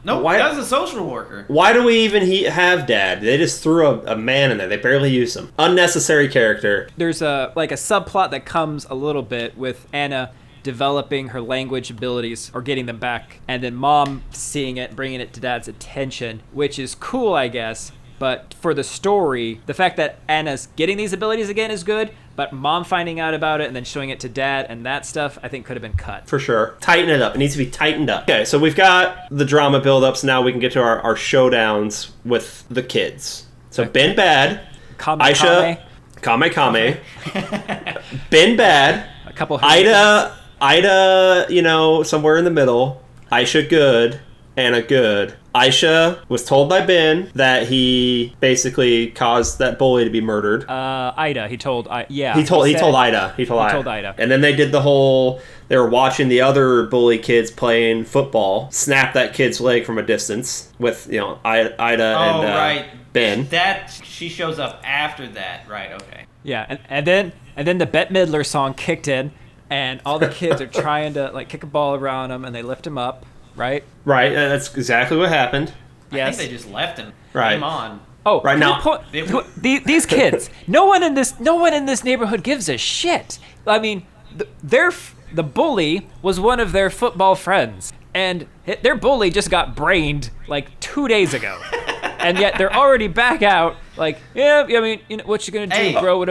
No, that's a social worker. Why do we even have Dad? They just threw a man in there. They barely used him. Unnecessary character. There's a subplot that comes a little bit with Anna developing her language abilities or getting them back, and then Mom seeing it, bringing it to Dad's attention, which is cool, I guess. But for the story, the fact that Anna's getting these abilities again is good, but mom finding out about it and then showing it to dad and that stuff, I think could have been cut. For sure. Tighten it up. It needs to be tightened up. Okay, so we've got the drama build-ups. Now we can get to our showdowns with the kids. So Ben bad. Aisha. Kame. Ben bad. A couple Ida, somewhere in the middle. Aisha good. Anna good. Aisha was told by Ben that he basically caused that bully to be murdered. Ida, he told Ida. He told Ida. And then they did the whole, they were watching the other bully kids playing football, snap that kid's leg from a distance with, Ida and right. Ben. That, she shows up after that. Right, okay. Yeah, and then the Bette Midler song kicked in, and all the kids are trying to, kick a ball around him, and they lift him up. Right? Right, that's exactly what happened. Yes. I think they just left him. Right. Came on. Oh, right now. These kids. No one in this neighborhood gives a shit. I mean, the bully was one of their football friends, and their bully just got brained 2 days ago, and yet they're already back out. What you gonna do? Hey. Bro would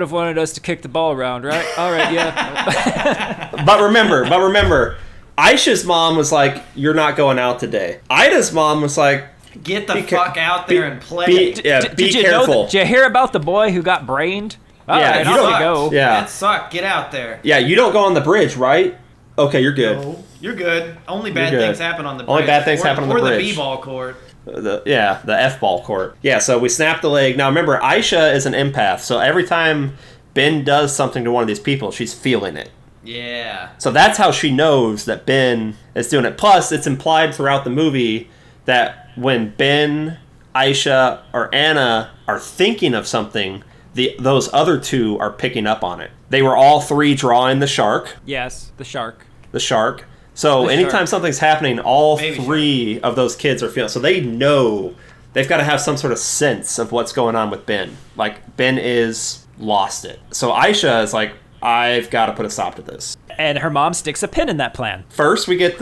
have wanted us to kick the ball around, right? All right, yeah. But remember. Aisha's mom was like, "You're not going out today." Ida's mom was like, "Get the fuck out there and play." Be did you careful. Did you hear about the boy who got brained? Yeah, you don't go. Yeah, that sucked. Get out there. Yeah, you don't go on the bridge, right? Okay, you're good. No, you're good. Only bad things happen on the bridge. Only bad things happen on the bridge. Or the b-ball court. The F-ball court. Yeah, so we snapped the leg. Now remember, Aisha is an empath, so every time Ben does something to one of these people, she's feeling it. Yeah. So that's how she knows that Ben is doing it. Plus, it's implied throughout the movie that when Ben, Aisha, or Anna are thinking of something, those other two are picking up on it. They were all three drawing the shark. Yes, the shark. So anytime shark. something's happening, all Baby three shark. of those kids are feeling. So they know they've got to have some sort of sense of what's going on with Ben. Ben is lost it. So Aisha is like, I've got to put a stop to this. And her mom sticks a pin in that plan. First, we get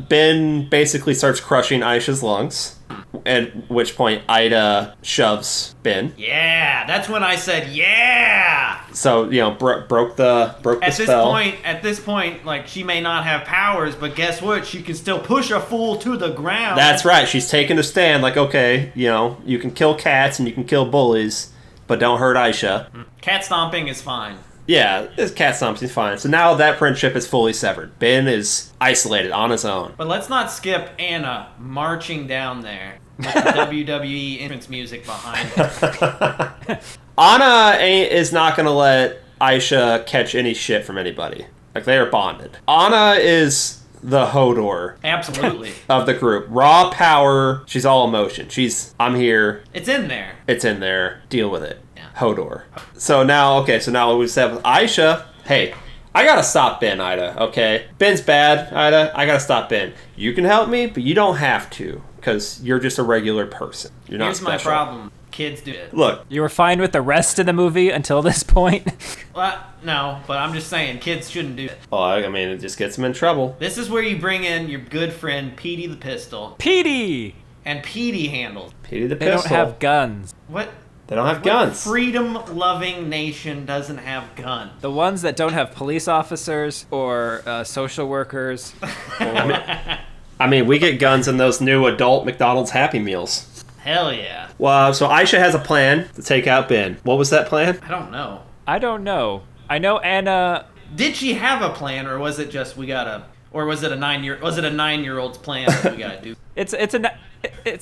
Ben basically starts crushing Aisha's lungs, at which point Ida shoves Ben. Yeah, that's when I said, yeah! So, broke the spell. At this point, she may not have powers, but guess what? She can still push a fool to the ground. That's right. She's taking a stand, okay, you can kill cats and you can kill bullies, but don't hurt Aisha. Cat stomping is fine. Yeah, this cat stomping's fine. So now that friendship is fully severed. Ben is isolated on his own. But let's not skip Anna marching down there with the WWE entrance music behind her. Anna is not going to let Aisha catch any shit from anybody. They are bonded. Anna is the Hodor. Absolutely. Of the group. Raw power. She's all emotion. I'm here. It's in there. Deal with it. Hodor. So now we said with Aisha, hey, I gotta stop Ben, Ida, okay? Ben's bad, Ida. I gotta stop Ben. You can help me, but you don't have to, because you're just a regular person. You're not special. Here's my problem. Kids do it. Look. You were fine with the rest of the movie until this point? Well, no, but I'm just saying, kids shouldn't do it. Well, it just gets them in trouble. This is where you bring in your good friend, Petey the Pistol. Petey! And Petey handles. Petey the They Pistol. don't have guns. What? They don't have guns. Freedom-loving nation doesn't have guns? The ones that don't have police officers or social workers. We get guns in those new adult McDonald's Happy Meals. Hell yeah. Well, so Aisha has a plan to take out Ben. What was that plan? I don't know. I know Anna... Did she have a plan, or was it just or was it a 9-year-old's plan that we gotta do? It's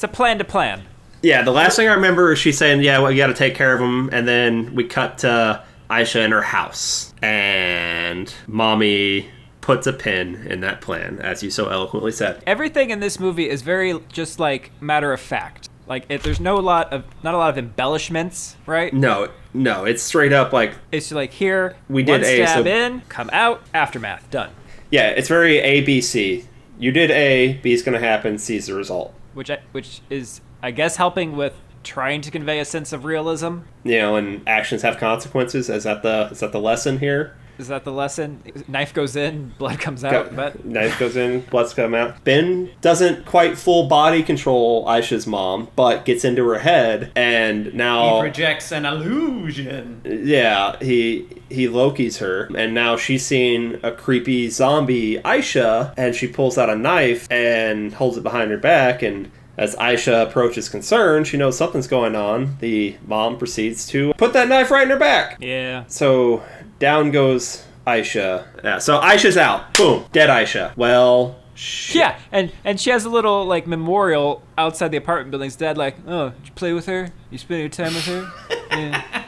a plan to plan. Yeah, the last thing I remember is she saying, we got to take care of him, and then we cut to Aisha in her house, and Mommy puts a pin in that plan, as you so eloquently said. Everything in this movie is very just matter of fact. There's not a lot of embellishments, right? No, it's straight up it's here. We did one stab in, come out, aftermath, done. Yeah, it's very A, B, C. You did A, B's gonna happen, C's the result. Which is, I guess, helping with trying to convey a sense of realism. And actions have consequences. Is that the lesson here? Is that the lesson? Knife goes in, blood comes out. But Knife goes in, blood's come out. Ben doesn't quite full body control Aisha's mom, but gets into her head, and now he projects an illusion. Yeah, he Loki's her, and now she's seeing a creepy zombie Aisha, and she pulls out a knife and holds it behind her back, and as Aisha approaches concerned, she knows something's going on. The mom proceeds to put that knife right in her back. Yeah. So down goes Aisha. Yeah, so Aisha's out. Boom. Dead Aisha. Well, shit. Yeah, and she has a little, like, memorial outside the apartment building's dad, like, oh, did you play with her? You spend your time with her? Yeah.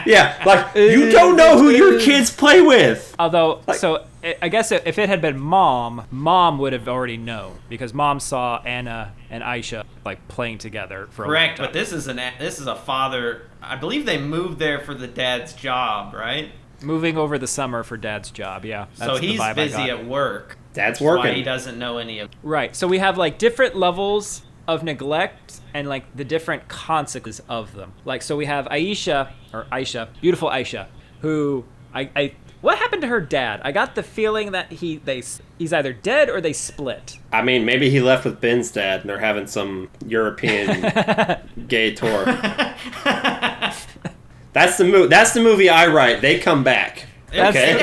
Yeah, like, you don't know who your kids play with. Although, Like- so, I guess if it had been Mom would have already known, because Mom saw Anna and Aisha, like, playing together for Correct, a long but this is a father. I believe they moved there for the dad's job, right? Moving over the summer for Dad's job, yeah. So the he's vibe I busy got. at work. Dad's That's why working. he doesn't know any of. Right, so we have, like, different levels of neglect and, like, the different consequences of them. Like, so we have Aisha, beautiful Aisha, who what happened to her dad? I got the feeling that he's either dead or they split. I mean, maybe he left with Ben's dad, and they're having some European gay tour. That's the movie I write. They come back. That's- They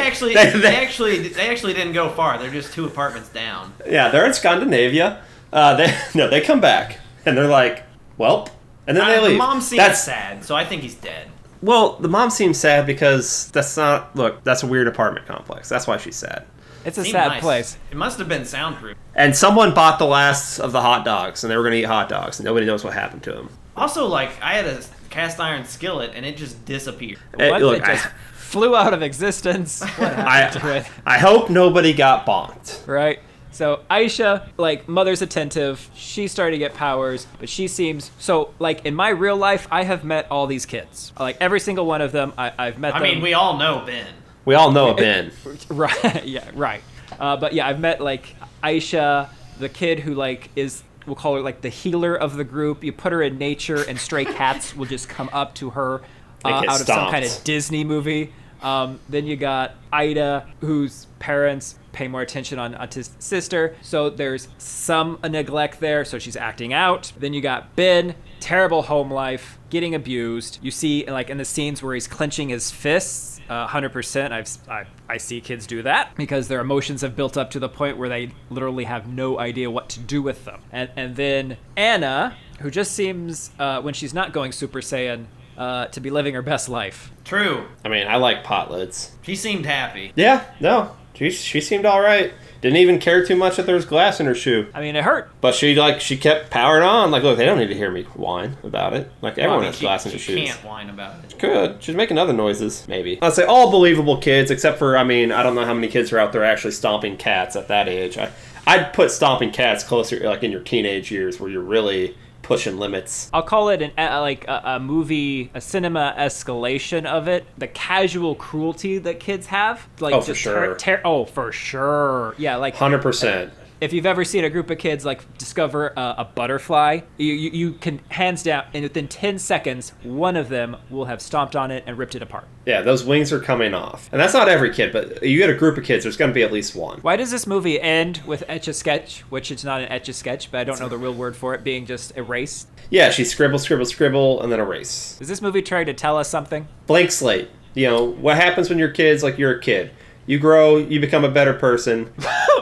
actually didn't go far. They're just 2 apartments down. Yeah, they're in Scandinavia. They come back, and they're like, "Welp," and then they The leave. mom seems sad, so I think he's dead. Well, the mom seems sad because that's a weird apartment complex. That's why she's sad. It's a Seemed sad nice. place. It must have been soundproof. And someone bought the last of the hot dogs, and they were going to eat hot dogs, and nobody knows what happened to them. Also, like, I had a cast iron skillet, and it just disappeared. What? Look, It just flew out of existence. What happened to it? I hope nobody got bonked. Right? So Aisha, like, mother's attentive. She's starting to get powers, but she seems so, like, in my real life, I have met all these kids. Like, every single one of them, I've met them. I mean, we all know Ben. We all know Ben. Right, yeah, right. But yeah, I've met, like, Aisha, the kid who, like, we'll call her, like, the healer of the group. You put her in nature, and stray cats will just come up to her They get out of some kind of stomped. Disney movie. Then you got Ida, whose parents pay more attention on his sister, so there's some neglect there, so she's acting out. Then you got Ben, terrible home life, getting abused. You see, like, in the scenes where he's clenching his fists, 100%, I see kids do that because their emotions have built up to the point where they literally have no idea what to do with them. And then Anna, who just seems, when she's not going Super Saiyan, to be living her best life. True. I mean, I like pot lids. She seemed happy. Yeah, no, she seemed all right. Didn't even care too much that there was glass in her shoe. I mean, it hurt. But she kept powering on. Like, look, they don't need to hear me whine about it. Like, everyone has glass in their She shoes. can't whine about it. Could. She's making other noises, maybe. I'd say all believable kids, except for, I mean, I don't know how many kids are out there actually stomping cats at that age. I'd put stomping cats closer, like, in your teenage years where you're really pushing limits. I'll call it a movie, a cinema escalation of it. The casual cruelty that kids have. Like, Oh, for sure. Oh, for sure. Yeah, like 100%. if you've ever seen a group of kids like discover a butterfly, you can hands down, and within 10 seconds, one of them will have stomped on it and ripped it apart. Yeah, those wings are coming off. And that's not every kid, but you get a group of kids, there's going to be at least one. Why does this movie end with Etch-a-Sketch, which it's not an Etch-a-Sketch, but I don't know the real word for it, being just erased? Yeah, she scribble, scribble, scribble, and then erase. Is this movie trying to tell us something? Blank slate. You know, what happens when you're kids, like you're a kid? You grow, you become a better person.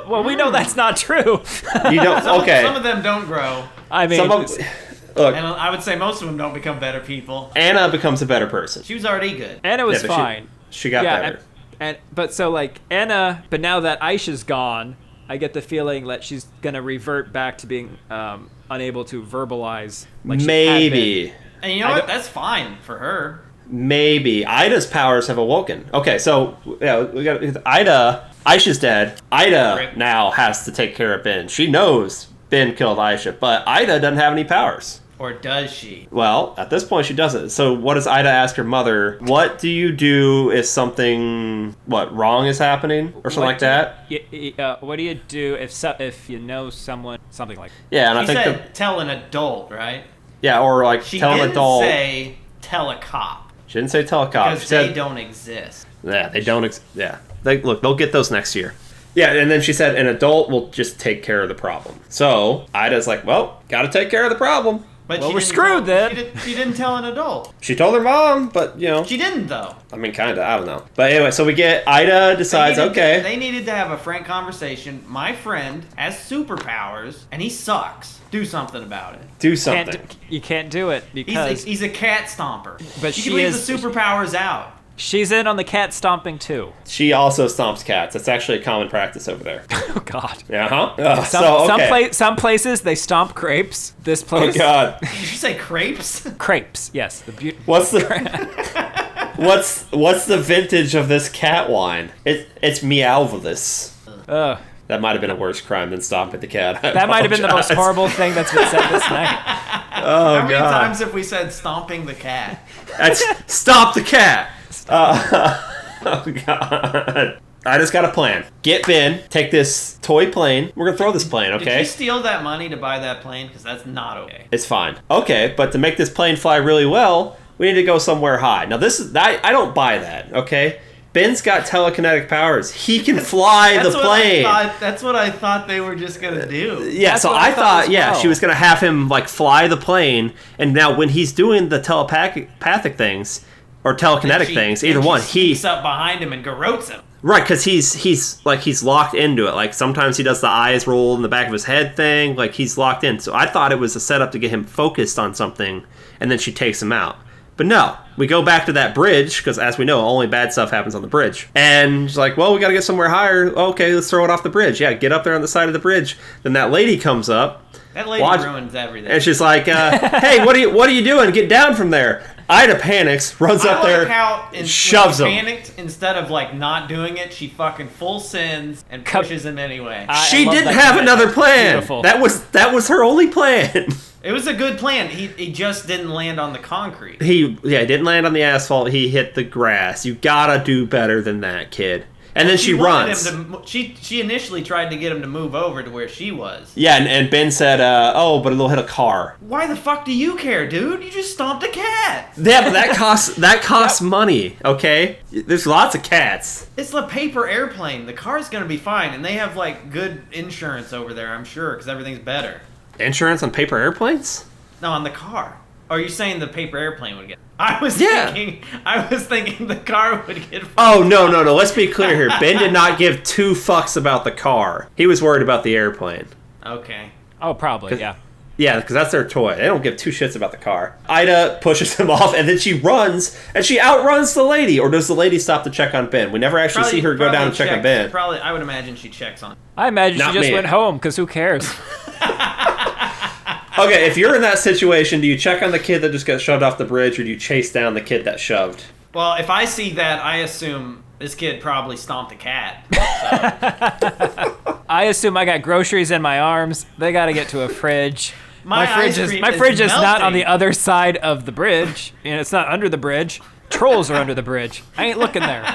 Well, we know that's not true. You don't, okay. Some of them don't grow. I mean, Look, And I would say most of them don't become better people. Anna becomes a better person. She was already good. Anna was Yeah, but fine. She got better. But so, like, Anna, but now that Aisha's gone, I get the feeling that she's gonna revert back to being unable to verbalize. Like she had Maybe. been. And you know what? That's fine for her. Maybe. Ida's powers have awoken. Okay, so yeah, we got Ida. Aisha's dead. Ida Rip. now has to take care of Ben. She knows Ben killed Aisha, but Ida doesn't have any powers. Or does she? Well, at this point, she doesn't. So what does Ida ask her mother? What do you do if something, wrong is happening? Or something like that? What do you do if you know someone, something like that? Yeah, and I She think said tell an adult, right? yeah, or like She tell an didn't adult. say tell a cop. She didn't say tell a cop. Because She said, they don't exist. yeah, they don't. Yeah, They'll get those next year. Yeah, and then she said an adult will just take care of the problem. So Ida's like, well, gotta take care of the problem. But well, we're screwed then. She didn't tell an adult. She told her mom, but, She didn't, though. I mean, kind of. I don't know. But anyway, so we get Ida decides, they needed to have a frank conversation. My friend has superpowers, and he sucks. Do something about it. Do something. You can't do it because... He's a cat stomper. But you can leave the superpowers out. She's in on the cat stomping, too. She also stomps cats. That's actually a common practice over there. Oh, God. Some places, they stomp crepes. This place... Oh, God. Did you say crepes? Crepes, yes. What's the vintage of this cat wine? It's Meowvelous. That might have been a worse crime than stomping the cat. That might have been the most horrible thing that's been said this night. Oh, How many times have we said stomping the cat? That's stop the cat. Oh, God. I just got a plan. Get Ben, take this toy plane. We're going to throw this plane, okay? Did you steal that money to buy that plane? Because that's not okay. It's fine. Okay, but to make this plane fly really well, we need to go somewhere high. Now, I don't buy that, okay? Ben's got telekinetic powers. He can fly the plane. That's what I thought they were just going to do. Yeah, That's so what I thought well. she was going to have him, fly the plane. And now when he's doing the telepathic things, or telekinetic things, either one, he sneaks up behind him and garrotes him. Right, because he's locked into it. Like, sometimes he does the eyes roll in the back of his head thing. Like, he's locked in. So I thought it was a setup to get him focused on something, and then she takes him out. But no, we go back to that bridge, because as we know, only bad stuff happens on the bridge. And she's like, well, we got to get somewhere higher. Okay, let's throw it off the bridge. Yeah, get up there on the side of the bridge. Then that lady comes up. That lady ruins everything. And she's like, hey, what are you doing? Get down from there. Ida panics, runs up there, shoves him. Panicked, instead of not doing it, she fucking full sins and pushes him anyway. She didn't have another plan. Beautiful. That was her only plan. It was a good plan. He just didn't land on the concrete. He didn't land on the asphalt. He hit the grass. You gotta do better than that, kid. And then she runs. She initially tried to get him to move over to where she was. Yeah, and Ben said, but it'll hit a car. Why the fuck do you care, dude? You just stomped a cat. Yeah, but that costs money, okay? There's lots of cats. It's the paper airplane. The car's gonna be fine, and they have good insurance over there, I'm sure, because everything's better. Insurance on paper airplanes? No, on the car. Or are you saying the paper airplane would get... I was thinking the car would get... Oh, no. Let's be clear here. Ben did not give two fucks about the car. He was worried about the airplane. Okay. Oh, probably, yeah. Yeah, because that's their toy. They don't give two shits about the car. Ida pushes him off, and then she runs, and she outruns the lady. Or does the lady stop to check on Ben? We never actually see her go down and check on Ben. Probably, I would imagine she checks on. I imagine she just went home, because who cares? Okay, if you're in that situation, do you check on the kid that just got shoved off the bridge, or do you chase down the kid that shoved? Well, if I see that, I assume this kid probably stomped a cat. So. I assume I got groceries in my arms. They got to get to a fridge. My fridge is not on the other side of the bridge, and it's not under the bridge. Trolls are under the bridge. I ain't looking there.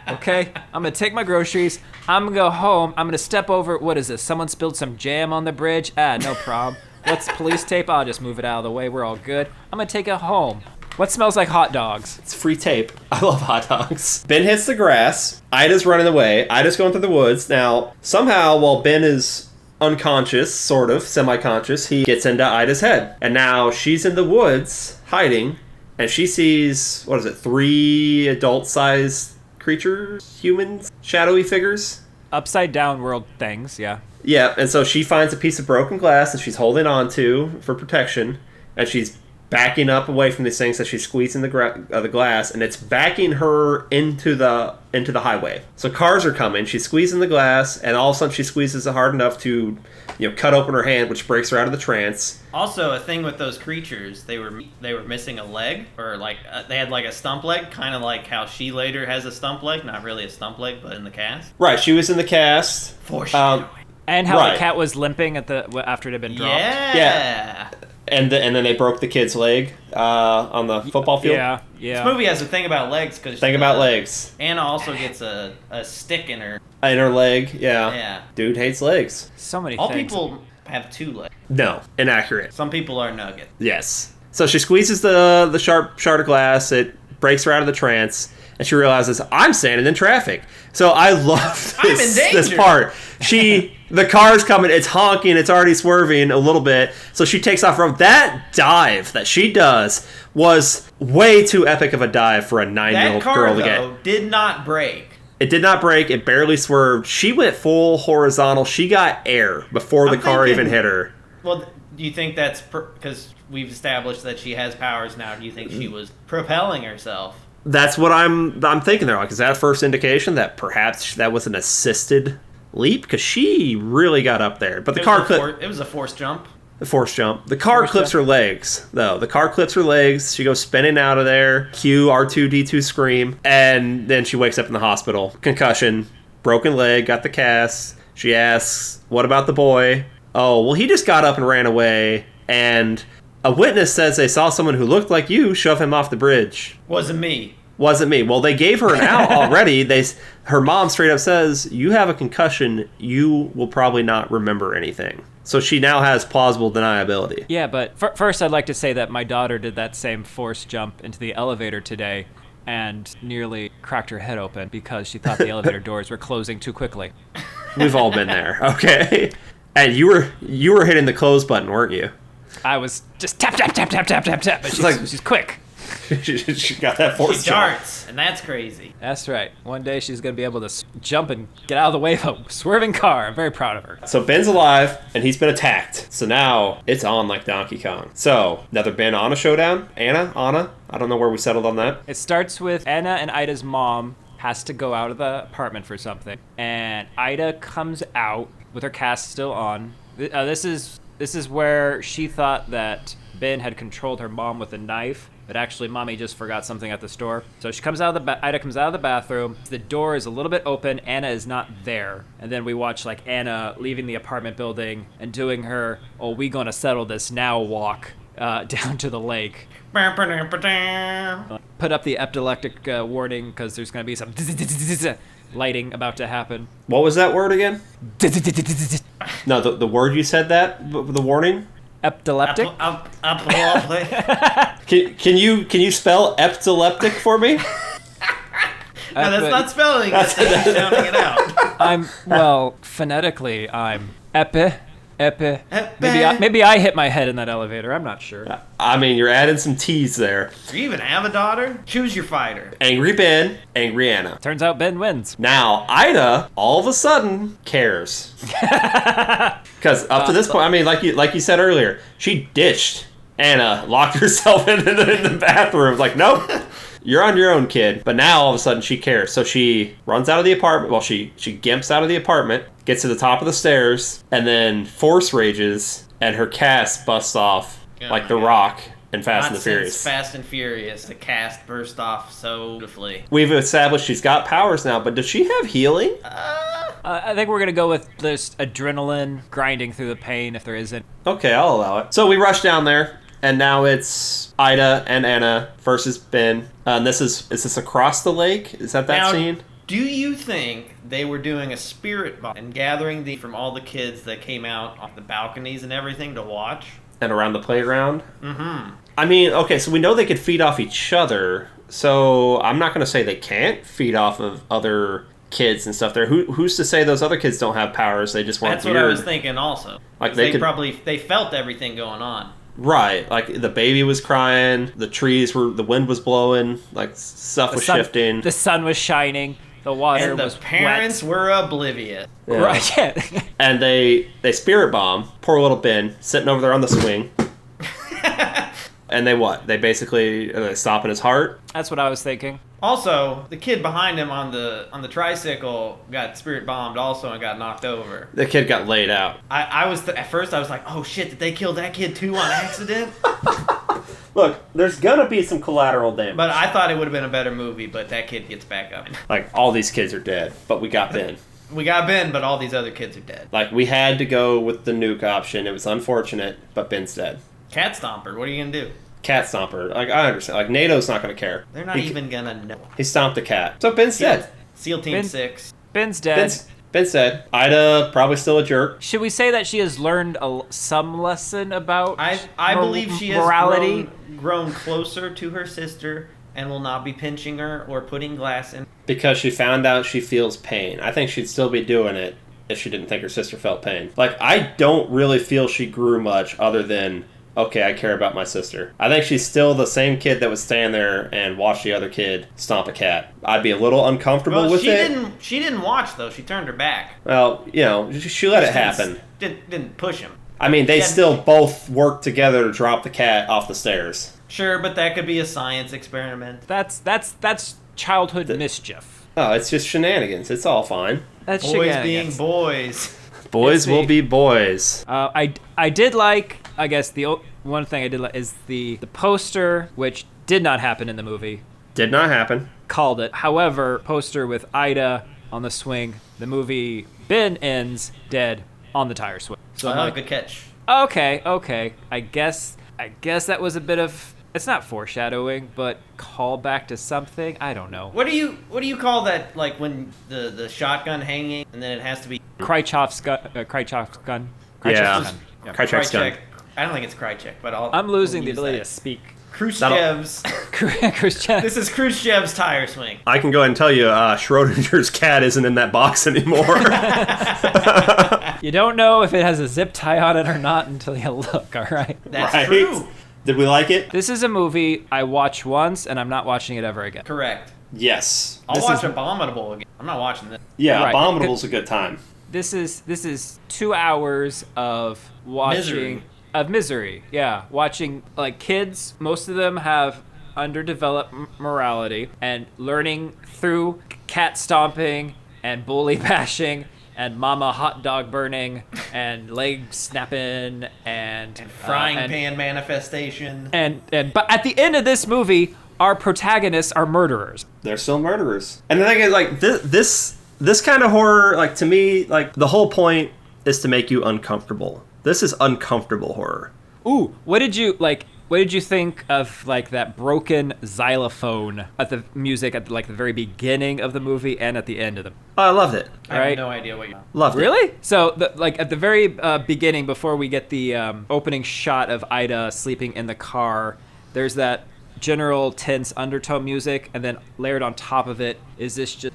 Okay? I'm going to take my groceries. I'm going to go home. I'm going to step over. What is this? Someone spilled some jam on the bridge? No problem. What's police tape? I'll just move it out of the way. We're all good. I'm going to take it home. What smells like hot dogs? It's free tape. I love hot dogs. Ben hits the grass. Ida's running away. Ida's going through the woods. Now, somehow, while Ben is unconscious, sort of, semi-conscious, he gets into Ida's head. And now she's in the woods, hiding, and she sees, 3 adult-sized creatures? Humans? Shadowy figures? Upside-down world things, yeah. Yeah, and so she finds a piece of broken glass that she's holding on to for protection, and she's backing up away from these things as she's squeezing the glass, and it's backing her into the highway. So cars are coming, she's squeezing the glass, and all of a sudden she squeezes it hard enough to cut open her hand, which breaks her out of the trance. Also, a thing with those creatures, they were missing a leg, or they had a stump leg, kind of like how she later has a stump leg, not really a stump leg, but in the cast. Right, she was in the cast. Foreshadowing. And how the cat was limping after it had been dropped. Yeah. And then they broke the kid's leg on the football field. Yeah. This movie has a thing about legs. Legs. Anna also gets a stick in her leg, yeah. Yeah. Dude hates legs. So many All things. people have 2 legs. No, inaccurate. Some people are nuggets. Yes. So she squeezes the sharp shard of glass. It breaks her out of the trance. and she realizes I'm standing in traffic. So I love this part. The car's coming, it's honking, it's already swerving a little bit, so she takes off from that dive that she does was way too epic of a dive for a 9-year-old girl to get. That car, though, did not break. It did not break. It barely swerved. She went full horizontal. She got air before the car even hit her. Well, do you think that's because we've established that she has powers now? Do you think she was propelling herself? That's what I'm thinking there. Like, is that a first indication that perhaps that was an assisted leap? Because she really got up there. But the car it was a forced jump. The force jump. The car clips her legs, though. The car clips her legs. She goes spinning out of there. Cue R2-D2 scream. And then she wakes up in the hospital. Concussion. Broken leg. Got the cast. She asks, what about the boy? Oh, well, he just got up and ran away. And a witness says they saw someone who looked like you shove him off the bridge. Wasn't me. Wasn't me. Well, they gave her an out already. Her mom straight up says, you have a concussion. You will probably not remember anything. So she now has plausible deniability. Yeah, but first I'd like to say that my daughter did that same forced jump into the elevator today and nearly cracked her head open because she thought the elevator doors were closing too quickly. We've all been there, okay? And you were hitting the close button, weren't you? I was just tap, tap, tap, tap, tap, tap, tap, but she's quick. She got that force jump. Darts, and that's crazy. That's right. One day she's going to be able to jump and get out of the way of a swerving car. I'm very proud of her. So Ben's alive, and he's been attacked. So now it's on like Donkey Kong. So, another Ben-Anna showdown. Anna? I don't know where we settled on that. It starts with Anna and Ida's mom has to go out of the apartment for something. And Ida comes out with her cast still on. This is where she thought that Ben had controlled her mom with a knife. But actually, Mommy just forgot something at the store. So she comes out of Ida comes out of the bathroom. The door is a little bit open. Anna is not there. And then we watch like Anna leaving the apartment building and doing her, oh, we gonna settle this now walk down to the lake. Put up the epileptic warning because there's gonna be some lighting about to happen. What was that word again? No, the word you said that? The warning? Epileptic? Can you spell epileptic for me? No, that's not spelling it. That's sounding it out. Phonetically, I'm epi. Maybe I hit my head in that elevator. I'm not sure. I mean, you're adding some T's there. Do you even have a daughter? Choose your fighter. Angry Ben, angry Anna. Turns out Ben wins. Now, Ida, all of a sudden, cares. Because up to this point, I mean, like you said earlier, she ditched Anna, locked herself in the bathroom. Like, nope, you're on your own, kid. But now, all of a sudden, she cares. So she runs out of the apartment. Well, she gimps out of the apartment, gets to the top of the stairs, and then force rages, and her cast busts off like The Rock in Fast and the Furious. Fast and Furious, the cast burst off so beautifully. We've established she's got powers now, but does she have healing? I think we're going to go with this adrenaline grinding through the pain if there isn't. Okay, I'll allow it. So we rush down there, and now it's Ida and Anna versus Ben. And is this across the lake? Is that now, scene? Do you think they were doing a spirit bomb and gathering from all the kids that came out off the balconies and everything to watch? And around the playground? Mm-hmm. I mean, okay, so we know they could feed off each other, so I'm not going to say they can't feed off of other kids and stuff there. Who's to say those other kids don't have powers? They just weren't That's what I was thinking also. Like they felt everything going on. Right, like the baby was crying, the wind was blowing, like stuff was shifting. The sun was shining. The water was wet. And the parents were oblivious. Yeah. Right, yeah. And they spirit bomb poor little Ben sitting over there on the swing. And they basically stopping his heart. That's what I was thinking. Also, the kid behind him on the tricycle got spirit bombed also and got knocked over. The kid got laid out. At first I was like, oh shit, did they kill that kid too on accident? Look, there's gonna be some collateral damage. But I thought it would have been a better movie, but that kid gets back up. Like, all these kids are dead, but we got Ben. We got Ben, but all these other kids are dead. Like, we had to go with the nuke option. It was unfortunate, but Ben's dead. Cat Stomper, what are you gonna do? Cat Stomper. Like, I understand. Like, NATO's not gonna care. They're not even gonna know. He stomped a cat. So Ben's dead. SEAL Team 6. Ben's dead. Ben's dead. Ida, probably still a jerk. Should we say that she has learned some lesson about I believe she has morality? grown closer to her sister and will not be pinching her or putting glass in. Because she found out she feels pain. I think she'd still be doing it if she didn't think her sister felt pain. Like, I don't really feel she grew much other than, okay, I care about my sister. I think she's still the same kid that would stand there and watch the other kid stomp a cat. I'd be a little uncomfortable with it. She didn't watch, though. She turned her back. Well, you know, she let it happen. Didn't push him. I mean, they still both worked together to drop the cat off the stairs. Sure, but that could be a science experiment. That's childhood mischief. Oh, it's just shenanigans. It's all fine. That's Boys shenanigans. being boys. Boys will be boys. I did like, I guess the one thing I did like is the poster, which did not happen in the movie. Did not happen. Called it. However, poster with Ida on the swing. The movie Ben ends dead on the tire swing. So I'm like, good catch. Okay. I guess that was a bit of, it's not foreshadowing, but callback to something. I don't know. What do you call that? Like when the shotgun hanging and then it has to be Krychek's gun. Krychek's gun. Yeah. Krychek's gun. I don't think it's Krychek, but I'm losing the ability to speak. Khrushchev's. Khrushchev. This is Khrushchev's tire swing. I can go ahead and tell you, Schrodinger's cat isn't in that box anymore. You don't know if it has a zip tie on it or not until you look, all right? That's true. Did we like it? This is a movie I watch once, and I'm not watching it ever again. Correct. Yes. I'll watch Abominable again. I'm not watching this. Yeah, Right. Abominable's a good time. This is 2 hours of watching misery. Yeah, watching like kids. Most of them have underdeveloped morality and learning through cat stomping and bully bashing and mama hot dog burning and leg snapping and Frying pan manifestation. But at the end of this movie, our protagonists are murderers. They're still murderers. And the thing is, like, this kind of horror, like, to me, like, the whole point is to make you uncomfortable. This is uncomfortable horror. Ooh, what did you think of like that broken xylophone at the music at like the very beginning of the movie and at the end of the Oh, I loved it. I have no idea what you. Loved it. Really? So, like at the very beginning, before we get the opening shot of Ida sleeping in the car, there's that general tense undertone music, and then layered on top of it is this just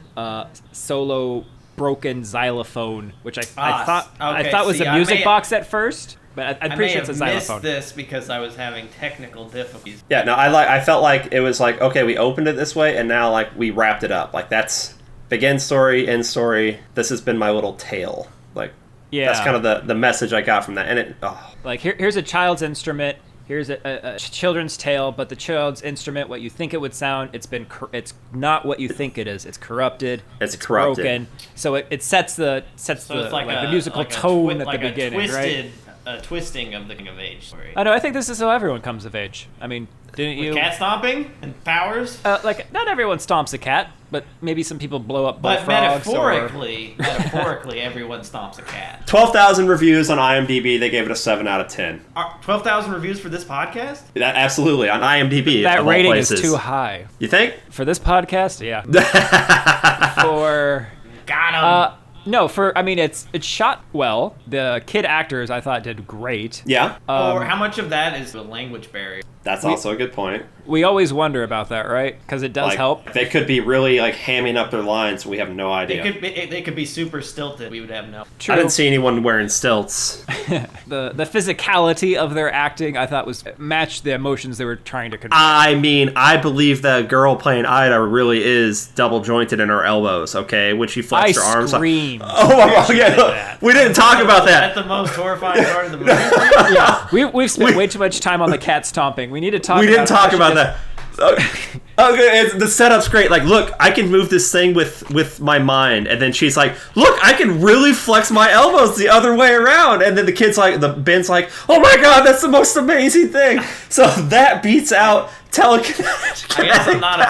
solo broken xylophone, which I thought was a music box at first, but I'm pretty sure it's a xylophone. I missed this because I was having technical difficulties. Yeah, no, I felt like it was like, okay, we opened it this way, and now like we wrapped it up. Like that's begin story, end story. This has been my little tale. Like, yeah, that's kind of the message I got from that. And it, like here's a child's instrument. Here's a children's tale, but the child's instrument, what you think it would sound, it's not what you think it is. It's corrupted. It's corrupted. Broken. So it sets the musical tone at the beginning, right? A twisting of the coming of age story. I know. I think this is how everyone comes of age. I mean, didn't you? Cat stomping and powers. Like not everyone stomps a cat, but maybe some people blow up But bullfrogs. metaphorically, everyone stomps a cat. 12,000 reviews on IMDb. They gave it a 7 out of 10. 12,000 reviews for this podcast? That absolutely on IMDb. That of all rating is places. too high You think? for this podcast. Yeah. For Got him. no, it's shot well. The kid actors I thought did great. Yeah. Or how much of that is the language barrier? That's also a good point. We always wonder about that, right? Because it does Like, help. They could be really like hamming up their lines. We have no idea. They could be super stilted. We would have no. True. I didn't see anyone wearing stilts. The physicality of their acting I thought was matched the emotions they were trying to convey. I mean, I believe the girl playing Ida really is double jointed in her elbows. Okay, when she flexed her arms. Screamed. Oh my god! Yeah, we didn't talk about that. That's the most horrifying part of the movie. Yeah, we've spent way too much time on the cat stomping. We need to talk. We didn't talk about that. Okay, the setup's great. Like, look, I can move this thing with my mind, and then she's like, "Look, I can really flex my elbows the other way around." And then the kid's like, Ben's like, "Oh my god, that's the most amazing thing!" So that beats out telekinetic. I guess I'm not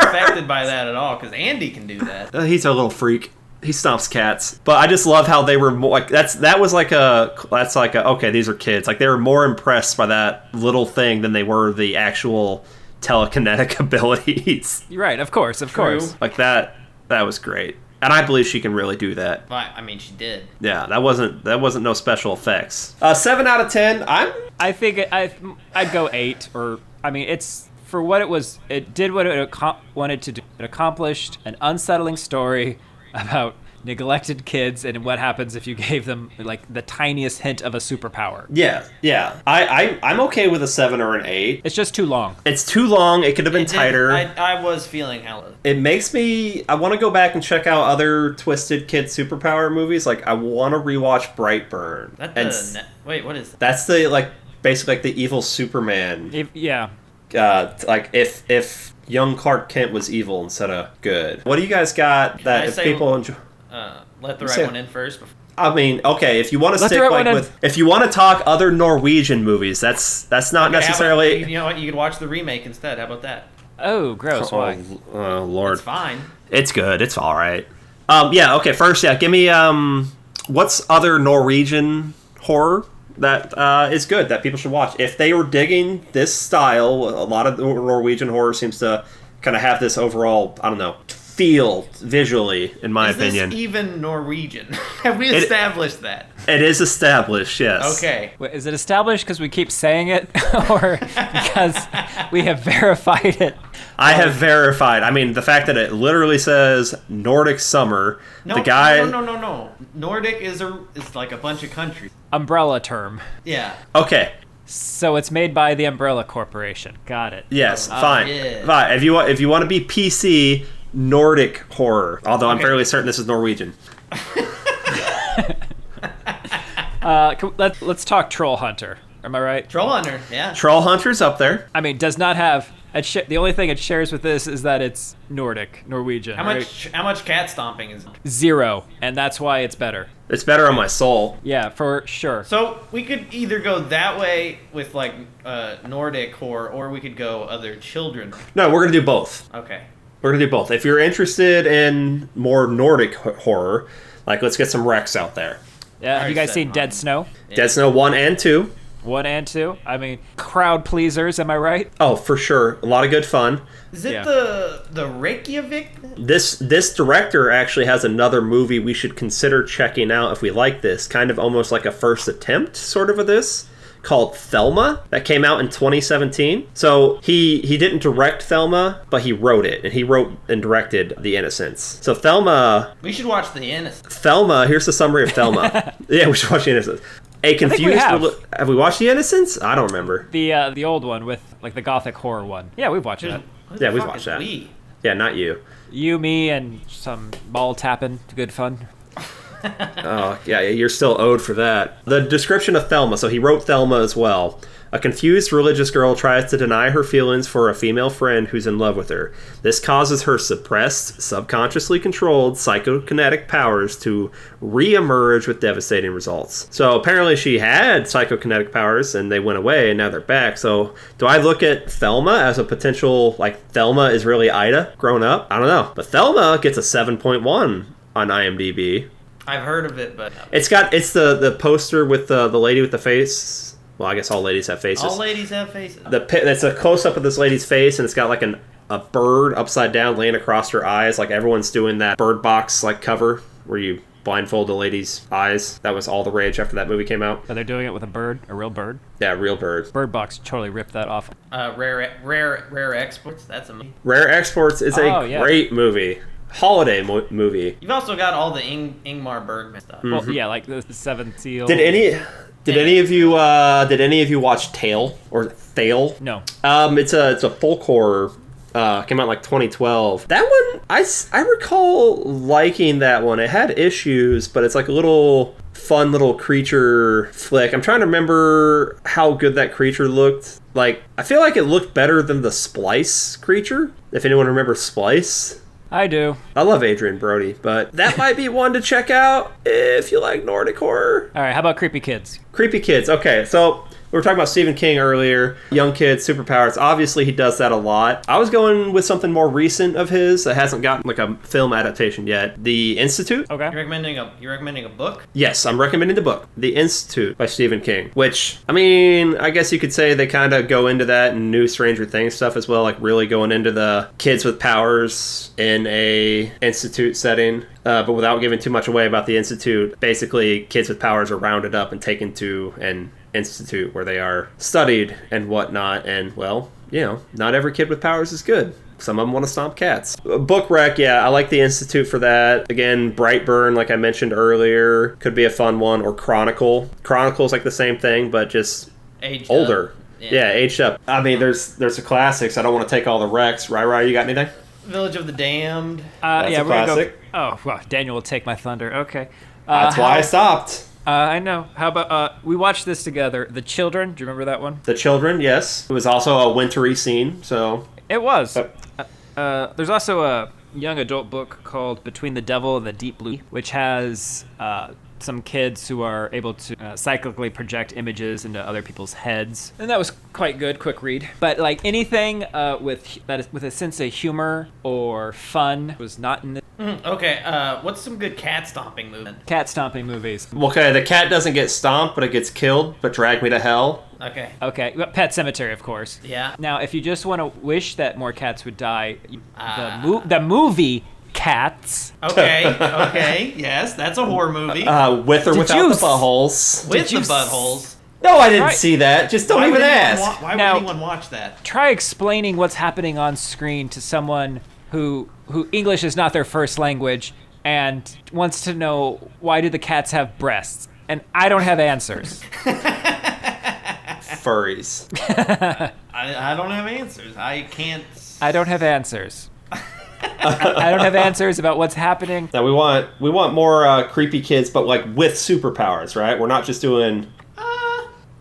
affected by that at all because Andy can do that. He's a little freak. He stomps cats, but I just love how they were more like okay, these are kids. Like they were more impressed by that little thing than they were the actual telekinetic abilities. Right, of course. Like that was great, and I believe she can really do that. I mean, she did. Yeah, that wasn't no special effects. 7 out of 10. I think I'd go 8, or I mean, it's for what it did what it wanted to do. It accomplished an unsettling story about neglected kids and what happens if you gave them like the tiniest hint of a superpower. Yeah. I'm okay with a 7 or an 8. It's just too long. It's too long. It could have been tighter. I was feeling hella. It makes me... I want to go back and check out other Twisted Kid superpower movies. Like, I want to rewatch Brightburn. Wait, what is that? That's the, like, basically like the evil Superman. Yeah. Like, if young Clark Kent was evil instead of good. What do you guys got that if people enjoy... Let the right one in first. I mean, okay, if you want to stick like with... If you want to talk other Norwegian movies, that's not necessarily... You know what? You could watch the remake instead. How about that? Oh, gross. Why? Oh, Lord. It's fine. It's good. It's all right. Yeah, okay, first, give me... what's other Norwegian horror that is good that people should watch? If they were digging this style, a lot of Norwegian horror seems to kind of have this overall, I don't know, feel visually, in my opinion. Is this even Norwegian? Have we established that? It is established, yes. Okay. Wait, is it established because we keep saying it, or because we have verified it? I have verified. I mean, the fact that it literally says Nordic Summer. No. Nordic is like a bunch of countries. Umbrella term. Yeah. Okay. So it's made by the Umbrella Corporation. Got it. Yes, fine. Yeah. Fine. If you want to be PC, Nordic horror. Although I'm fairly certain this is Norwegian. Let's talk Troll Hunter. Am I right? Troll Hunter, yeah. Troll Hunter's up there. I mean, does not have... the only thing it shares with this is that it's Norwegian. How much cat stomping is it? 0, and that's why it's better. It's better on my soul. Yeah, for sure. So we could either go that way with like Nordic horror, or we could go other children. No, we're going to do both. Okay. We're going to do both. If you're interested in more Nordic horror, like let's get some Rex out there. Yeah, have you guys seen Dead Snow? Yeah. Dead Snow 1 and 2. 1 and 2. I mean, crowd pleasers, am I right? Oh, for sure. A lot of good fun. Is it the Reykjavik? This director actually has another movie we should consider checking out if we like this. Kind of almost like a first attempt sort of this. Called Thelma that came out in 2017. So he didn't direct Thelma, but he wrote it, and he wrote and directed The Innocents. So Thelma... We should watch The Innocents. Thelma, here's the summary of Thelma. Yeah, we should watch The Innocents. Have we watched The Innocents? I don't remember. The old one with like the gothic horror one. Yeah, we've watched that. Yeah, we've watched that. Yeah, not you. You, me, and some ball tapping. Good fun. Oh, yeah, you're still owed for that. The description of Thelma. So he wrote Thelma as well. A confused religious girl tries to deny her feelings for a female friend who's in love with her. This causes her suppressed, subconsciously controlled psychokinetic powers to re-emerge with devastating results. So apparently she had psychokinetic powers and they went away and now they're back. So do I look at Thelma as a potential, like Thelma is really Ida grown up? I don't know. But Thelma gets a 7.1 on IMDb. I've heard of it, but... It's the poster with the lady with the face. Well, I guess all ladies have faces. All ladies have faces. It's a close-up of this lady's face, and it's got like a bird upside down laying across her eyes. Like everyone's doing that Bird Box like cover where you blindfold the lady's eyes. That was all the rage after that movie came out. So they're doing it with a real bird? Yeah, real bird. Bird Box totally ripped that off. Rare Exports, that's a movie. Rare Exports is a great movie. Holiday movie. You've also got all the Ingmar Bergman stuff. Well, yeah, like the Seventh Seal. Did any of you watch Tale or Thale? No. It's a folk horror. Came out like 2012. That one, I recall liking that one. It had issues, but it's like a little fun little creature flick. I'm trying to remember how good that creature looked. Like, I feel like it looked better than the Splice creature. If anyone remembers Splice. I do. I love Adrian Brody, but that might be one to check out if you like Nordic horror. All right, how about Creepy Kids? Creepy Kids. Okay, so we were talking about Stephen King earlier. Young kids, superpowers. Obviously, he does that a lot. I was going with something more recent of his that hasn't gotten like a film adaptation yet. The Institute. Okay. You're recommending a book? Yes, I'm recommending the book, The Institute by Stephen King. Which, I mean, I guess you could say they kind of go into that in New Stranger Things stuff as well, like really going into the kids with powers in a institute setting. But without giving too much away about the Institute, basically kids with powers are rounded up and taken to an institute where they are studied and whatnot, and well, not every kid with powers is good. Some of them want to stomp cats. Book rec, yeah, I like the Institute for that. Again, Brightburn, like I mentioned earlier, could be a fun one. Or Chronicle. Chronicle's like the same thing, but just Aged older. up. Yeah, aged up. I mean, there's the classics. I don't want to take all the recs. Right, you got anything? Village of the Damned. That's a we're gonna classic. Oh, well, Daniel will take my thunder. Okay. That's why I stopped. I know. How about we watched this together? The Children. Do you remember that one? The Children, yes. It was also a wintry scene, so... It was. There's also a young adult book called Between the Devil and the Deep Blue, which has some kids who are able to cyclically project images into other people's heads, and that was quite good. Quick read. But like anything with a sense of humor or fun was not in the Okay, what's some good cat stomping movies? cat stomping movies. Okay, the cat doesn't get stomped, but it gets killed, but Drag Me to Hell. Okay. Okay, Pet Cemetery, of course. Yeah. Now, if you just want to wish that more cats would die, the movie Cats. Okay, yes, that's a horror movie. With or without the buttholes. With the you buttholes. No, I didn't Right. see that. Just don't Why even would anyone ask. why would Now- anyone watch that? Try explaining what's happening on screen to someone who English is not their first language and wants to know why do the cats have breasts? And I don't have answers. Furries. I don't have answers. I can't. I don't have answers. I don't have answers about what's happening. Now we want more creepy kids, but like with superpowers, right? We're not just doing.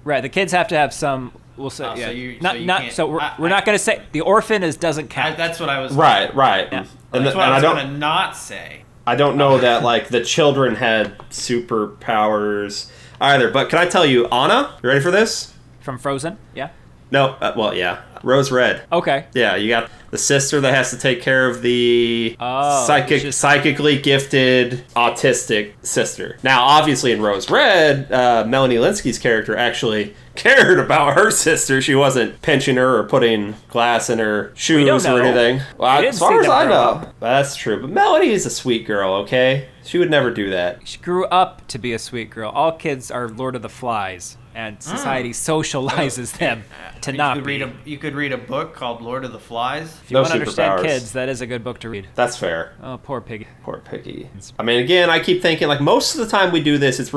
Right, the kids have to have some. We'll say, Oh, so yeah. you not can't- so we're not going to say the orphan doesn't count. That's what I was. Right. Yeah. That's what and I was don't. going to not say. I don't know that like the children had superpowers either. But can I tell you, Anna? You ready for this? From Frozen, yeah. No. Well, yeah. Rose Red. Okay. Yeah, you got the sister that has to take care of the psychically gifted autistic sister. Now, obviously, in Rose Red, Melanie Linsky's character actually cared about her sister. She wasn't pinching her or putting glass in her shoes or anything. Well, as far as I know, that's true. But Melanie is a sweet girl. Okay, she would never do that. She grew up to be a sweet girl. All kids are Lord of the Flies, and society socializes them to not be. You could read a book called Lord of the Flies. If you want to understand kids, that is a good book to read. That's fair. Oh, poor piggy. Poor piggy. I mean, again, I keep thinking like most of the time we do this, it's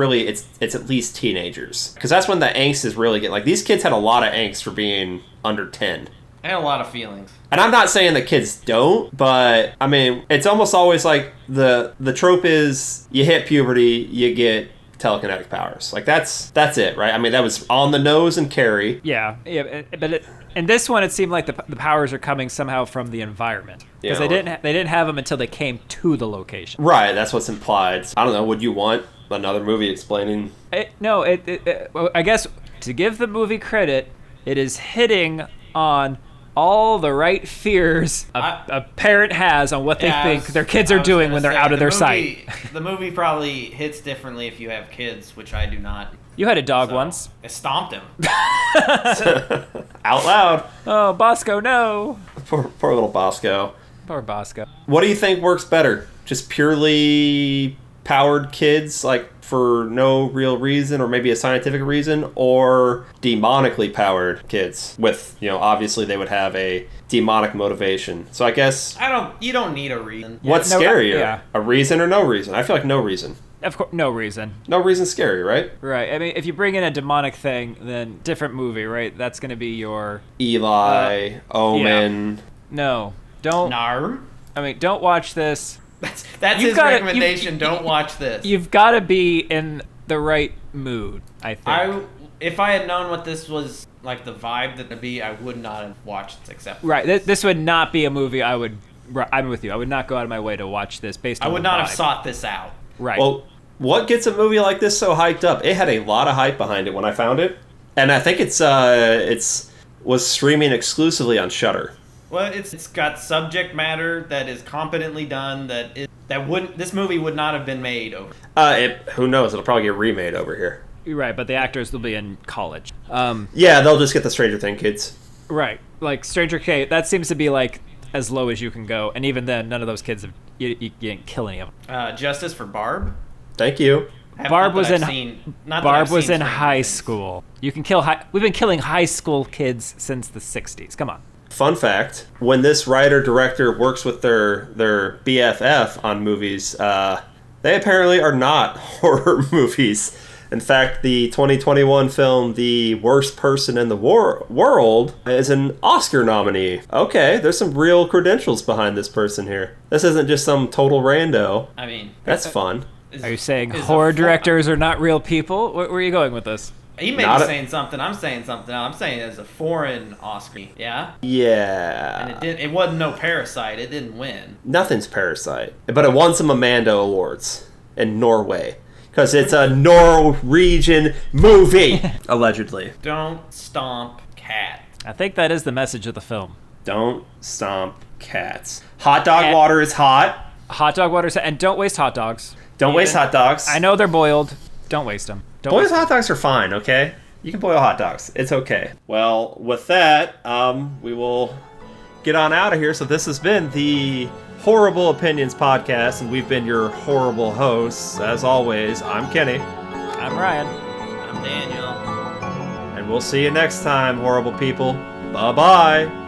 at least teenagers, because that's when the angst is really getting. Like these kids had a lot of angst for being under 10. I had a lot of feelings. And I'm not saying that kids don't, but I mean, it's almost always like the trope is you hit puberty, you get telekinetic powers. Like that's it, right? I mean, that was on the nose in Carrie. Yeah, but in this one, it seemed like the powers are coming somehow from the environment because they didn't have them until they came to the location. Right, that's what's implied. I don't know. Would you want another movie explaining? Well, I guess to give the movie credit, it is hitting on all the right fears a parent has on what they think their kids are doing when they're out of their sight. The movie probably hits differently if you have kids, which I do not. You had a dog once. I stomped him. Out loud. Oh, Bosco, no. Poor little Bosco. Poor Bosco. What do you think works better? Just purely powered kids, like for no real reason or maybe a scientific reason, or demonically powered kids with, obviously they would have a demonic motivation. So I guess You don't need a reason. What's scarier? A reason or no reason? I feel like no reason. Of course, no reason. No reason's scary, right? Right. I mean, if you bring in a demonic thing, then different movie, right? That's going to be your Eli, Omen. Yeah. No, don't. Narm. I mean, don't watch this. That's his recommendation. Don't watch this. You've got to be in the right mood, I think. If I had known what this was like, the vibe that it'd be, I would not have watched this. Except right, this would not be a movie I would. I'm with you. I would not go out of my way to watch this based on. I would not have sought this out. Right. Well, what gets a movie like this so hyped up? It had a lot of hype behind it when I found it, and I think it's was streaming exclusively on Shudder. Well, it's got subject matter that is competently done. This movie would not have been made over. Who knows? It'll probably get remade over here. You're right, but the actors will be in college. Yeah, they'll just get the Stranger Things kids. Right, like Stranger K. That seems to be like as low as you can go, and even then, none of those kids you didn't kill any of them. Justice for Barb. Thank you. Barb was in Stranger high Things. school. You can kill we've been killing high school kids since the 60s. Come on. Fun fact, when this writer-director works with their BFF on movies, they apparently are not horror movies. In fact, the 2021 film The Worst Person in the World is an Oscar nominee. Okay, there's some real credentials behind this person here. This isn't just some total rando. I mean, That's fun. Are you saying horror directors are not real people? Where are you going with this? He may be saying something. I'm saying something. I'm saying it's a foreign Oscar. Yeah. Yeah. And it wasn't no Parasite. It didn't win. Nothing's Parasite, but it won some Amanda Awards in Norway. Because it's a Norwegian movie, allegedly. Don't stomp cat. I think that is the message of the film. Don't stomp cats. Hot dog water is hot. Hot dog water, and don't waste hot dogs. Don't waste hot dogs. I know they're boiled. Don't waste them. Boiled hot dogs are fine, okay? You can boil hot dogs. It's okay. Well, with that, we will get on out of here. So this has been the Horrible Opinions podcast, and we've been your horrible hosts. As always, I'm Kenny. I'm Ryan. I'm Daniel. And we'll see you next time, horrible people. Bye-bye.